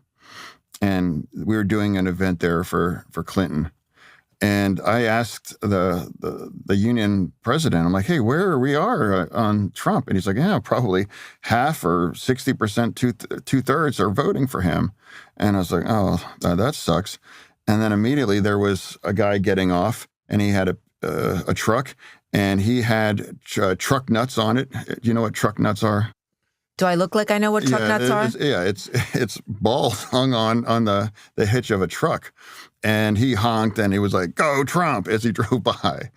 And we were doing an event there for Clinton. And I asked the union president, I'm like, hey, where we are on Trump? And he's like, yeah, probably half or 60%, two-thirds are voting for him. And I was like, oh, that sucks. And then immediately there was a guy getting off and he had a truck and he had truck nuts on it. Do you know what truck nuts are? Do I look like I know what truck nuts are? It's balls hung on the hitch of a truck. And he honked and he was like, "Go Trump," as he drove by.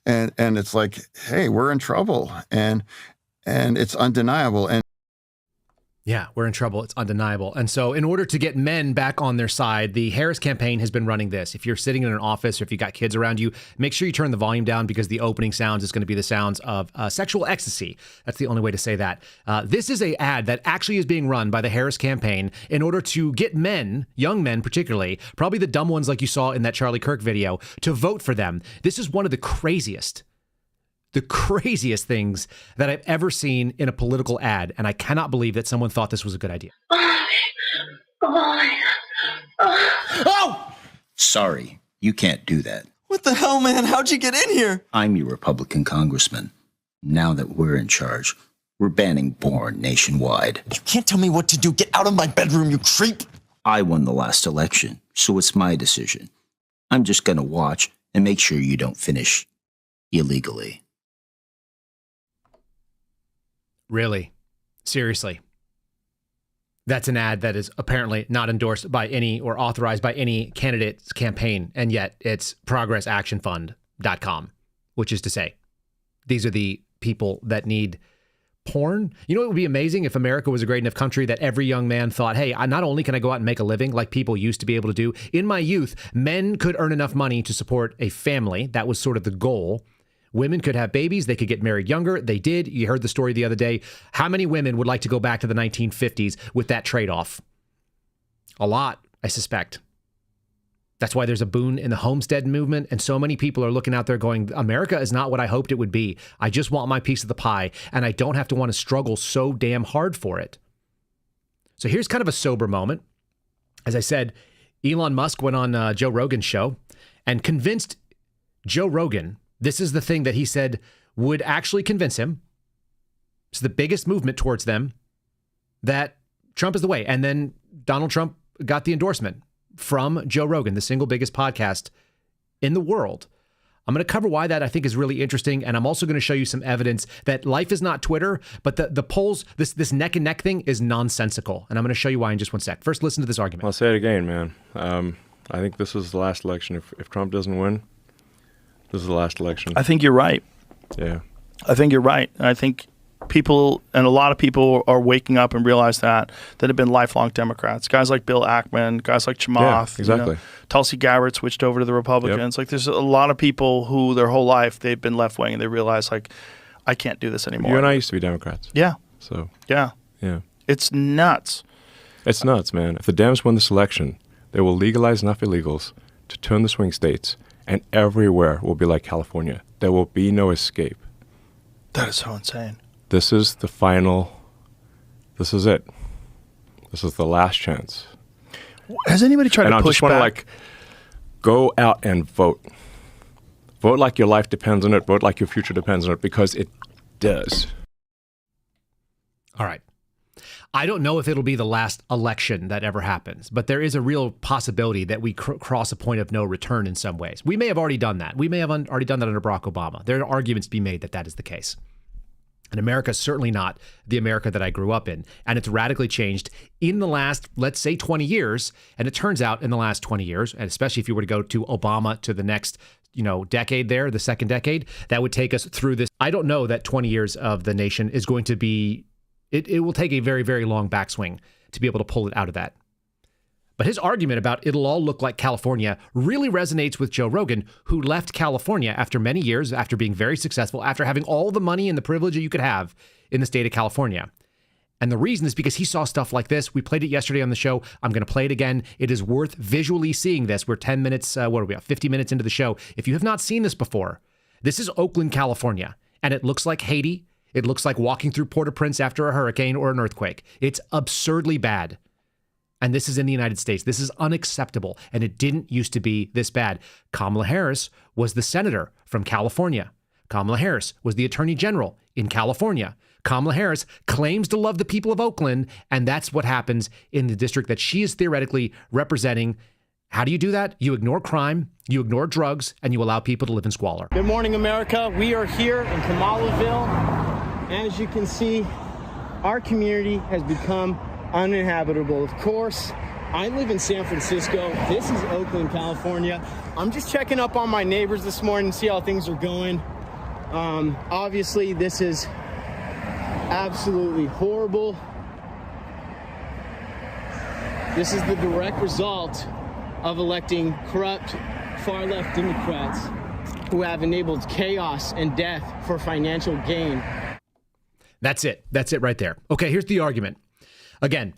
And it's like, hey, we're in trouble. And it's undeniable. And yeah, we're in trouble. It's undeniable. And so in order to get men back on their side, the Harris campaign has been running this. If you're sitting in an office or if you've got kids around you, make sure you turn the volume down because the opening sounds is going to be the sounds of sexual ecstasy. That's the only way to say that. This is an ad that actually is being run by the Harris campaign in order to get men, young men particularly, probably the dumb ones like you saw in that Charlie Kirk video, to vote for them. This is one of the craziest things that I've ever seen in a political ad, and I cannot believe that someone thought this was a good idea. Oh! Sorry, you can't do that. What the hell, man? How'd you get in here? I'm your Republican congressman. Now that we're in charge, we're banning porn nationwide. You can't tell me what to do. Get out of my bedroom, you creep! I won the last election, so it's my decision. I'm just gonna watch and make sure you don't finish illegally. Really? Seriously? That's an ad that is apparently not endorsed by any or authorized by any candidate's campaign, and yet it's progressactionfund.com, which is to say, these are the people that need porn. You know, it would be amazing if America was a great enough country that every young man thought, hey, not only can I go out and make a living like people used to be able to do, in my youth, men could earn enough money to support a family. That was sort of the goal. Women could have babies. They could get married younger. They did. You heard the story the other day. How many women would like to go back to the 1950s with that trade-off? A lot, I suspect. That's why there's a boon in the homestead movement. And so many people are looking out there going, America is not what I hoped it would be. I just want my piece of the pie. And I don't have to want to struggle so damn hard for it. So here's kind of a sober moment. As I said, Elon Musk went on Joe Rogan's show and convinced Joe Rogan. This is the thing that he said would actually convince him. It's the biggest movement towards them that Trump is the way. And then Donald Trump got the endorsement from Joe Rogan, the single biggest podcast in the world. I'm going to cover why that I think is really interesting. And I'm also going to show you some evidence that life is not Twitter, but the polls, this neck and neck thing is nonsensical. And I'm going to show you why in just one sec. First, listen to this argument. I'll say it again, man. I think this is the last election. If Trump doesn't win, this is the last election. I think you're right. Yeah. I think you're right. I think people, and a lot of people are waking up and realize that have been lifelong Democrats. Guys like Bill Ackman, guys like Chamath. Yeah, exactly. You know, Tulsi Gabbard switched over to the Republicans. Like there's a lot of people who their whole life they've been left wing and they realize like, I can't do this anymore. You and I used to be Democrats. Yeah. So. Yeah. Yeah. It's nuts. It's nuts, man. If the Dems win this election, they will legalize enough illegals to turn the swing states. And everywhere will be like California. There will be no escape. That is so insane. This is the final. This is it. This is the last chance. Has anybody tried to push back? And I just want to go out and vote. Vote like your life depends on it. Vote like your future depends on it because it does. All right. I don't know if it'll be the last election that ever happens, but there is a real possibility that we cross a point of no return in some ways. We may have already done that. We may have already done that under Barack Obama. There are arguments to be made that is the case. And America is certainly not the America that I grew up in. And it's radically changed in the last, let's say, 20 years. And it turns out in the last 20 years, and especially if you were to go to Obama to the next decade there, the second decade, that would take us through this. I don't know that 20 years of the nation is going to be, it will take a very, very long backswing to be able to pull it out of that. But his argument about it'll all look like California really resonates with Joe Rogan, who left California after many years, after being very successful, after having all the money and the privilege that you could have in the state of California. And the reason is because he saw stuff like this. We played it yesterday on the show. I'm going to play it again. It is worth visually seeing this. We're 10 minutes, 50 minutes into the show. If you have not seen this before, this is Oakland, California, and it looks like Haiti. It looks like walking through Port-au-Prince after a hurricane or an earthquake. It's absurdly bad. And this is in the United States. This is unacceptable, and it didn't used to be this bad. Kamala Harris was the senator from California. Kamala Harris was the attorney general in California. Kamala Harris claims to love the people of Oakland, and that's what happens in the district that she is theoretically representing. How do you do that? You ignore crime, you ignore drugs, and you allow people to live in squalor. Good morning, America. We are here in Kamalaville. As you can see, our community has become uninhabitable. Of course, I live in San Francisco. This is Oakland, California. I'm just checking up on my neighbors this morning, see how things are going. Obviously, this is absolutely horrible. This is the direct result of electing corrupt far-left Democrats who have enabled chaos and death for financial gain. That's it. That's it right there. Okay, here's the argument. Again,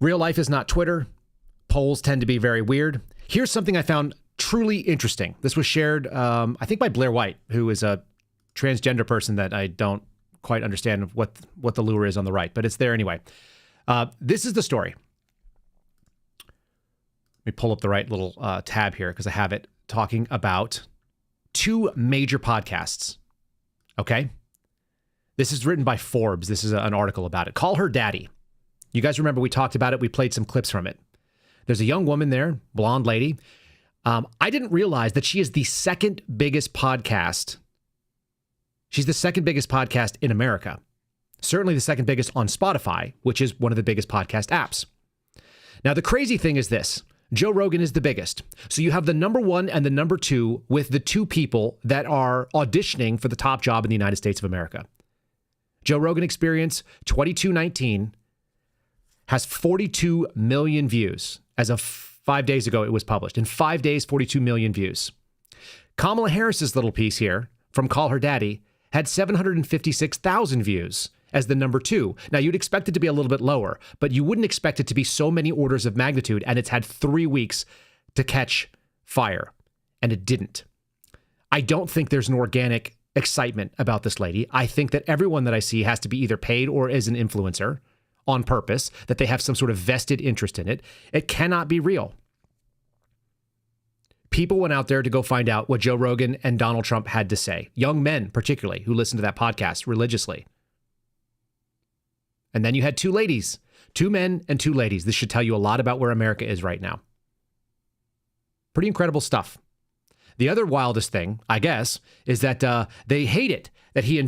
real life is not Twitter. Polls tend to be very weird. Here's something I found truly interesting. This was shared, I think, by Blair White, who is a transgender person that I don't quite understand what the lure is on the right, but it's there anyway. This is the story. Let me pull up the right little tab here because I have it talking about two major podcasts. Okay? This is written by Forbes. This is an article about it. Call Her Daddy. You guys remember we talked about it. We played some clips from it. There's a young woman there, blonde lady. I didn't realize that she is the second biggest podcast. She's the second biggest podcast in America. Certainly the second biggest on Spotify, which is one of the biggest podcast apps. Now, the crazy thing is this. Joe Rogan is the biggest. So you have the number one and the number two with the two people that are auditioning for the top job in the United States of America. Joe Rogan Experience 2219 has 42 million views. As of 5 days ago, it was published. In 5 days, 42 million views. Kamala Harris's little piece here from Call Her Daddy had 756,000 views as the number two. Now, you'd expect it to be a little bit lower, but you wouldn't expect it to be so many orders of magnitude, and it's had 3 weeks to catch fire, and it didn't. I don't think there's an organic excitement about this lady. I think that everyone that I see has to be either paid or is an influencer on purpose, that they have some sort of vested interest in it. It cannot be real. People went out there to go find out what Joe Rogan and Donald Trump had to say. Young men, particularly, who listen to that podcast religiously. And then you had two ladies, two men and two ladies. This should tell you a lot about where America is right now. Pretty incredible stuff. The other wildest thing, I guess, is that they hate it that he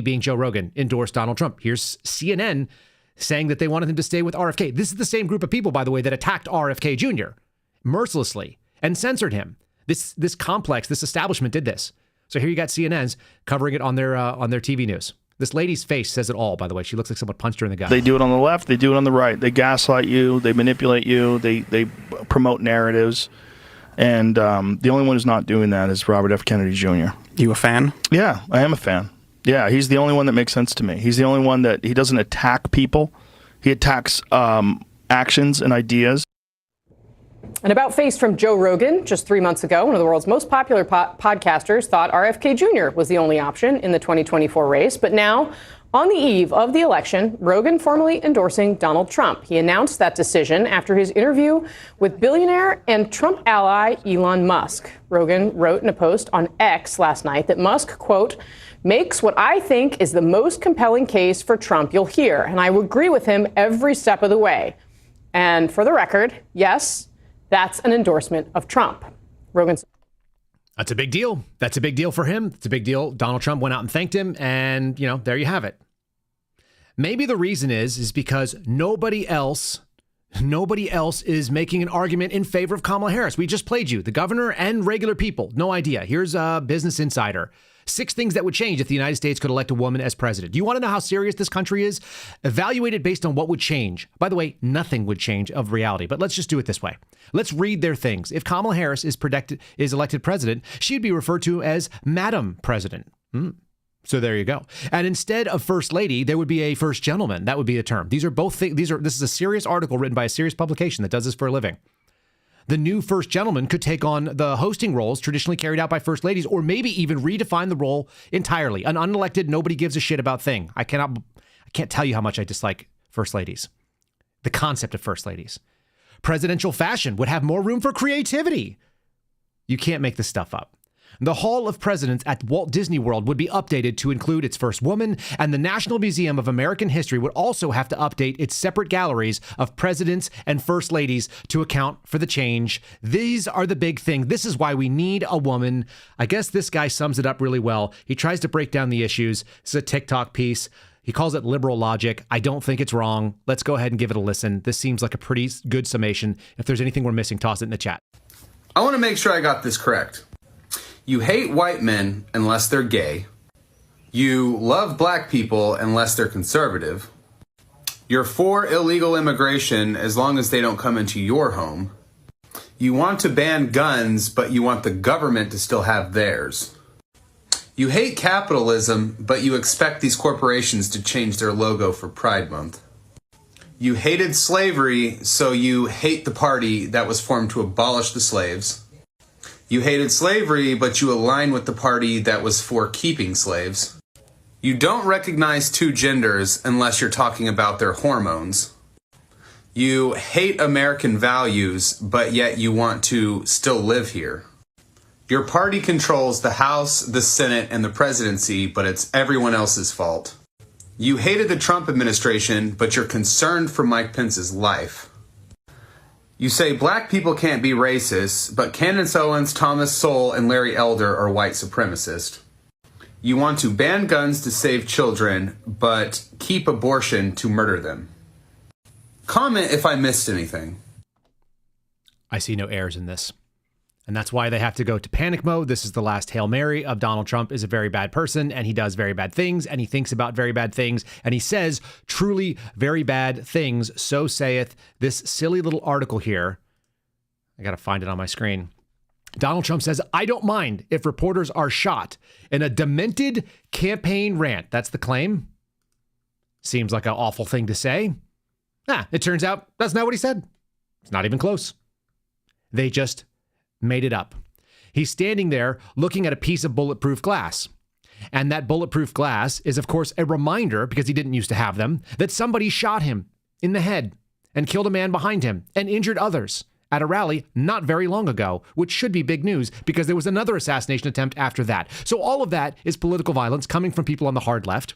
being Joe Rogan, endorsed Donald Trump. Here's CNN saying that they wanted him to stay with RFK. This is the same group of people, by the way, that attacked RFK Jr. mercilessly and censored him. This complex, this establishment did this. So here you got CNN's covering it on their TV news. This lady's face says it all, by the way. She looks like someone punched her in the gut. They do it on the left. They do it on the right. They gaslight you. They manipulate you. They promote narratives. And the only one who's not doing that is Robert F. Kennedy Jr. You a fan? Yeah, I am a fan. Yeah, he's the only one that makes sense to me. He's the only one that he doesn't attack people. He attacks actions and ideas. An about face from Joe Rogan just 3 months ago. One of the world's most popular podcasters thought RFK Jr. was the only option in the 2024 race. But now, on the eve of the election, Rogan formally endorsing Donald Trump. He announced that decision after his interview with billionaire and Trump ally Elon Musk. Rogan wrote in a post on X last night that Musk, quote, makes what I think is the most compelling case for Trump you'll hear. And I would agree with him every step of the way. And for the record, yes, that's an endorsement of Trump. Rogan. That's a big deal. That's a big deal for him. It's a big deal. Donald Trump went out and thanked him. And, there you have it. Maybe the reason is because nobody else Nobody else is making an argument in favor of Kamala Harris. We just played you, the governor and regular people. No idea. Here's a Business Insider. 6 things that would change if the United States could elect a woman as president. Do you want to know how serious this country is? Evaluate it based on what would change. By the way, nothing would change of reality, but let's just do it this way. Let's read their things. If Kamala Harris is elected president, she'd be referred to as Madam President. So there you go. And instead of first lady, there would be a first gentleman. That would be a term. These are both things. This is a serious article written by a serious publication that does this for a living. The new first gentleman could take on the hosting roles traditionally carried out by first ladies, or maybe even redefine the role entirely. An unelected, nobody gives a shit about thing. I can't tell you how much I dislike first ladies. The concept of first ladies. Presidential fashion would have more room for creativity. You can't make this stuff up. The Hall of Presidents at Walt Disney World would be updated to include its first woman, and the National Museum of American History would also have to update its separate galleries of presidents and first ladies to account for the change. These are the big thing. This is why we need a woman. I guess this guy sums it up really well. He tries to break down the issues. This is a TikTok piece. He calls it liberal logic. I don't think it's wrong. Let's go ahead and give it a listen. This seems like a pretty good summation. If there's anything we're missing, toss it in the chat. I want to make sure I got this correct. You hate white men unless they're gay. You love black people unless they're conservative. You're for illegal immigration as long as they don't come into your home. You want to ban guns, but you want the government to still have theirs. You hate capitalism, but you expect these corporations to change their logo for Pride Month. You hated slavery, so you hate the party that was formed to abolish the slaves. You hated slavery, but you align with the party that was for keeping slaves. You don't recognize 2 genders unless you're talking about their hormones. You hate American values, but yet you want to still live here. Your party controls the House, the Senate, and the presidency, but it's everyone else's fault. You hated the Trump administration, but you're concerned for Mike Pence's life. You say black people can't be racist, but Candace Owens, Thomas Sowell, and Larry Elder are white supremacists. You want to ban guns to save children, but keep abortion to murder them. Comment if I missed anything. I see no errors in this. And that's why they have to go to panic mode. This is the last Hail Mary of Donald Trump is a very bad person, and he does very bad things, and he thinks about very bad things, and he says truly very bad things. So saith this silly little article here. I got to find it on my screen. Donald Trump says, I don't mind if reporters are shot in a demented campaign rant. That's the claim. Seems like an awful thing to say. It turns out that's not what he said. It's not even close. They just made it up. He's standing there looking at a piece of bulletproof glass. And that bulletproof glass is, of course, a reminder, because he didn't used to have them, that somebody shot him in the head and killed a man behind him and injured others at a rally not very long ago, which should be big news because there was another assassination attempt after that. So all of that is political violence coming from people on the hard left.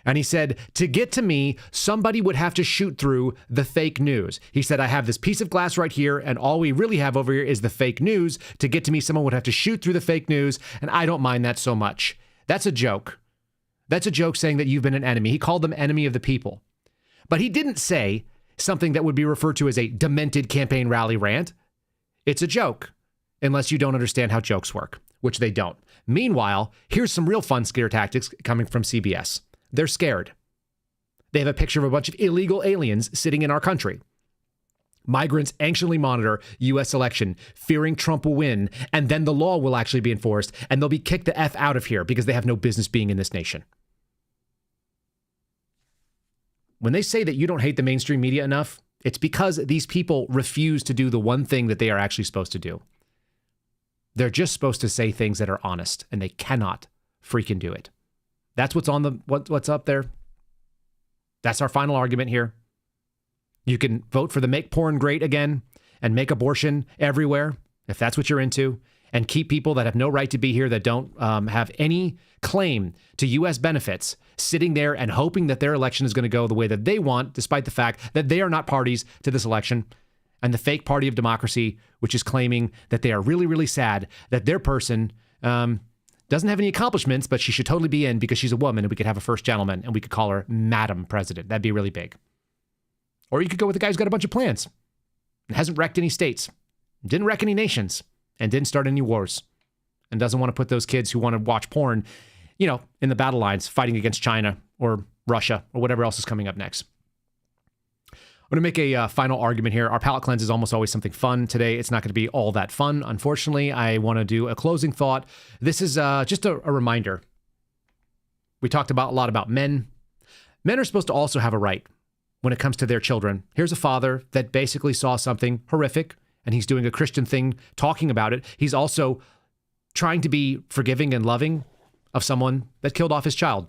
And he said, to get to me, somebody would have to shoot through the fake news. He said, I have this piece of glass right here, and all we really have over here is the fake news. To get to me, someone would have to shoot through the fake news, and I don't mind that so much. That's a joke. That's a joke saying that you've been an enemy. He called them enemy of the people. But he didn't say something that would be referred to as a demented campaign rally rant. It's a joke, unless you don't understand how jokes work, which they don't. Meanwhile, here's some real fun scare tactics coming from CBS. They're scared. They have a picture of a bunch of illegal aliens sitting in our country. Migrants anxiously monitor U.S. election, fearing Trump will win, and then the law will actually be enforced, and they'll be kicked the F out of here because they have no business being in this nation. When they say that you don't hate the mainstream media enough, it's because these people refuse to do the one thing that they are actually supposed to do. They're just supposed to say things that are honest, and they cannot freaking do it. That's what's on the what's up there. That's our final argument here. You can vote for the make porn great again and make abortion everywhere, if that's what you're into, and keep people that have no right to be here, that don't have any claim to U.S. benefits, sitting there and hoping that their election is going to go the way that they want, despite the fact that they are not parties to this election. And the fake party of democracy, which is claiming that they are really, really sad that their person doesn't have any accomplishments, but she should totally be in because she's a woman and we could have a first gentleman and we could call her Madam President. That'd be really big. Or you could go with the guy who's got a bunch of plans and hasn't wrecked any states, didn't wreck any nations, and didn't start any wars, and doesn't want to put those kids who want to watch porn, in the battle lines fighting against China or Russia or whatever else is coming up next. I'm going to make a final argument here. Our palate cleanse is almost always something fun. Today, it's not going to be all that fun. Unfortunately, I want to do a closing thought. This is just a reminder. We talked a lot about men. Men are supposed to also have a right when it comes to their children. Here's a father that basically saw something horrific, and he's doing a Christian thing, talking about it. He's also trying to be forgiving and loving of someone that killed off his child.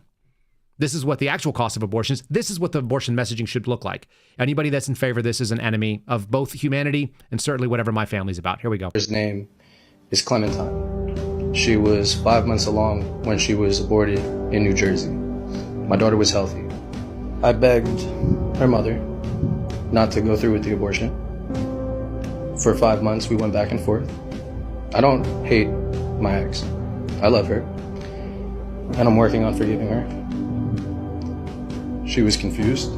This is what the actual cost of abortion is. This is what the abortion messaging should look like. Anybody that's in favor of this is an enemy of both humanity and certainly whatever my family's about. Here we go. Her name is Clementine. She was 5 months along when she was aborted in New Jersey. My daughter was healthy. I begged her mother not to go through with the abortion. For 5 months, we went back and forth. I don't hate my ex. I love her. And I'm working on forgiving her. She was confused.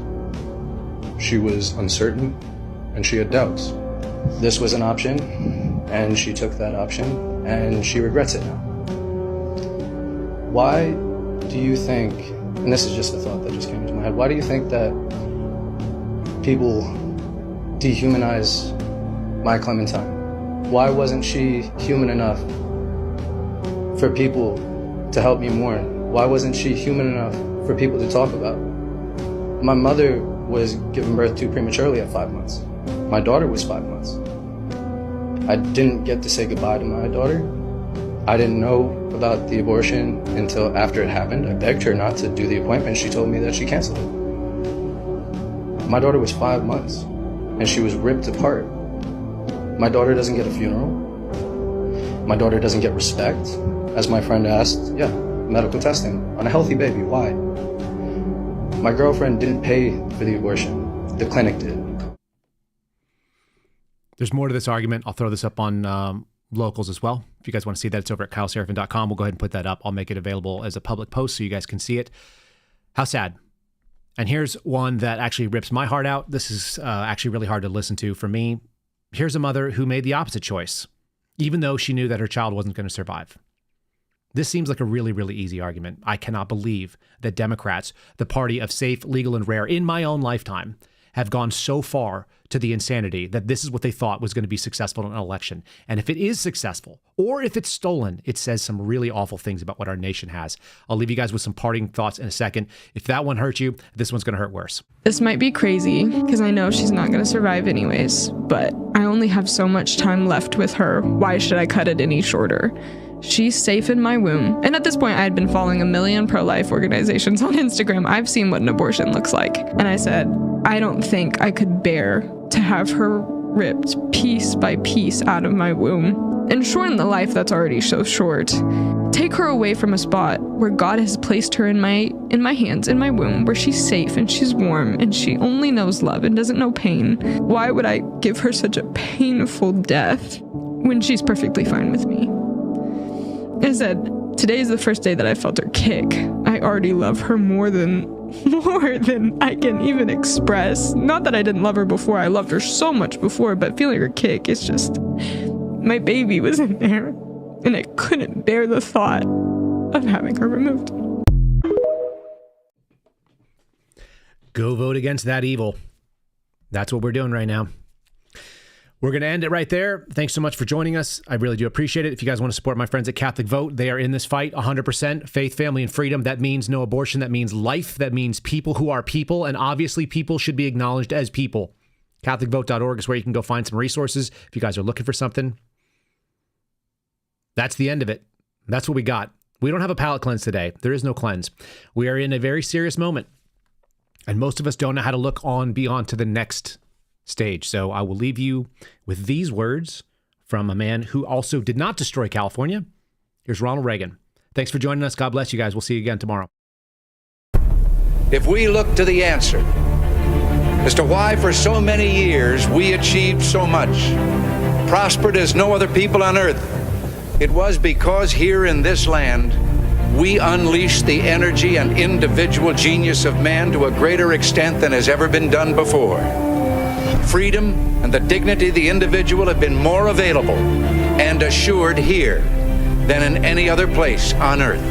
She was uncertain. And she had doubts. This was an option, and she took that option, and she regrets it now. Why do you think, and this is just a thought that just came into my head, why do you think that people dehumanize my Clementine? Why wasn't she human enough for people to help me mourn? Why wasn't she human enough for people to talk about? My mother was given birth to prematurely at 5 months. My daughter was 5 months. I didn't get to say goodbye to my daughter. I didn't know about the abortion until after it happened. I begged her not to do the appointment. She told me that she canceled it. My daughter was 5 months, and she was ripped apart. My daughter doesn't get a funeral. My daughter doesn't get respect. As my friend asked, medical testing on a healthy baby. Why? My girlfriend didn't pay for the abortion. The clinic did. There's more to this argument. I'll throw this up on locals as well. If you guys want to see that, it's over at kyleserafin.com. We'll go ahead and put that up. I'll make it available as a public post so you guys can see it. How sad. And here's one that actually rips my heart out. This is actually really hard to listen to for me. Here's a mother who made the opposite choice, even though she knew that her child wasn't going to survive. This seems like a really, really easy argument. I cannot believe that Democrats, the party of safe, legal, and rare in my own lifetime, have gone so far to the insanity that this is what they thought was going to be successful in an election. And if it is successful, or if it's stolen, it says some really awful things about what our nation has. I'll leave you guys with some parting thoughts in a second. If that one hurt you, this one's going to hurt worse. This might be crazy, because I know she's not going to survive anyways, but I only have so much time left with her. Why should I cut it any shorter? She's safe in my womb. And at this point, I had been following a million pro-life organizations on Instagram. I've seen what an abortion looks like. And I said, I don't think I could bear to have her ripped piece by piece out of my womb and shorten the life that's already so short. Take her away from a spot where God has placed her in my hands, in my womb, where she's safe and she's warm and she only knows love and doesn't know pain. Why would I give her such a painful death when she's perfectly fine with me? I said, today is the first day that I felt her kick. I already love her more than I can even express. Not that I didn't love her before, I loved her so much before, but feeling her kick is just, my baby was in there, and I couldn't bear the thought of having her removed. Go vote against that evil. That's what we're doing right now. We're going to end it right there. Thanks so much for joining us. I really do appreciate it. If you guys want to support my friends at Catholic Vote, they are in this fight 100%. Faith, family, and freedom. That means no abortion. That means life. That means people who are people. And obviously, people should be acknowledged as people. CatholicVote.org is where you can go find some resources if you guys are looking for something. That's the end of it. That's what we got. We don't have a palate cleanse today. There is no cleanse. We are in a very serious moment. And most of us don't know how to look on beyond to the next stage. So I will leave you with these words from a man who also did not destroy California. Here's Ronald Reagan. Thanks for joining us. God bless you guys. We'll see you again tomorrow. If we look to the answer as to why for so many years we achieved so much, prospered as no other people on earth, it was because here in this land we unleash the energy and individual genius of man to a greater extent than has ever been done before. Freedom and the dignity of the individual have been more available and assured here than in any other place on earth.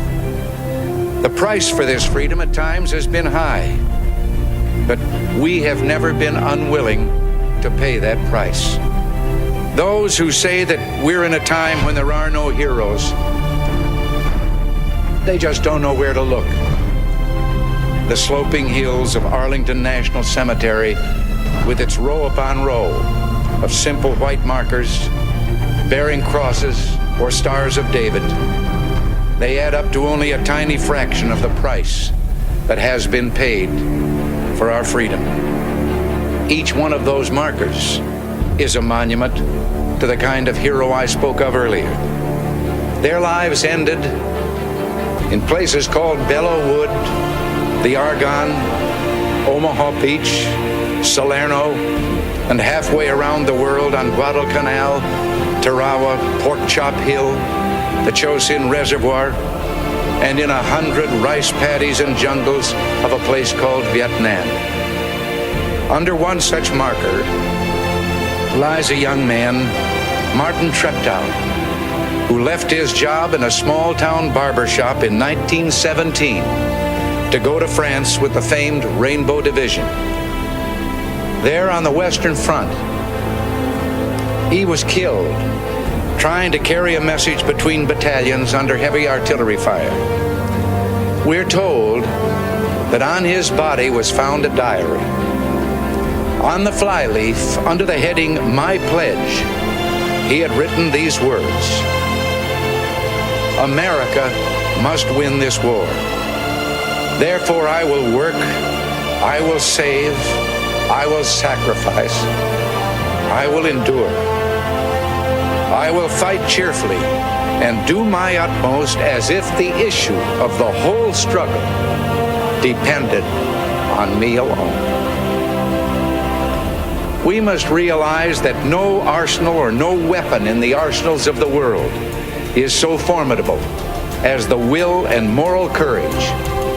The price for this freedom at times has been high, but we have never been unwilling to pay that price. Those who say that we're in a time when there are no heroes, they just don't know where to look. The sloping hills of Arlington National Cemetery, with its row upon row of simple white markers bearing crosses or stars of David, they add up to only a tiny fraction of the price that has been paid for our freedom. Each one of those markers is a monument to the kind of hero I spoke of earlier. Their lives ended in places called Belleau Wood, the Argonne, Omaha Beach, Salerno, and halfway around the world on Guadalcanal, Tarawa, Pork Chop Hill, the Chosin Reservoir, and in 100 rice paddies and jungles of a place called Vietnam. Under one such marker lies a young man, Martin Treptow, who left his job in a small-town barber shop in 1917 to go to France with the famed Rainbow Division. There on the Western Front, he was killed trying to carry a message between battalions under heavy artillery fire. We're told that on his body was found a diary. On the flyleaf, under the heading, My Pledge, he had written these words: America must win this war. Therefore I will work, I will save, I will sacrifice, I will endure. I will fight cheerfully and do my utmost as if the issue of the whole struggle depended on me alone. We must realize that no arsenal or no weapon in the arsenals of the world is so formidable as the will and moral courage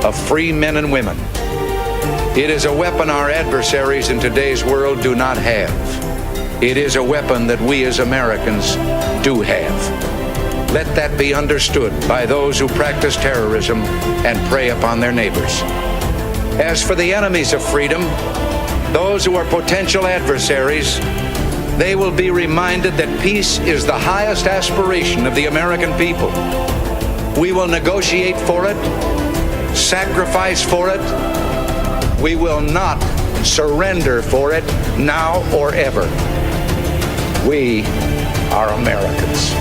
of free men and women. It is a weapon our adversaries in today's world do not have. It is a weapon that we as Americans do have. Let that be understood by those who practice terrorism and prey upon their neighbors. As for the enemies of freedom, those who are potential adversaries, they will be reminded that peace is the highest aspiration of the American people. We will negotiate for it, sacrifice for it. We will not surrender for it now or ever. We are Americans.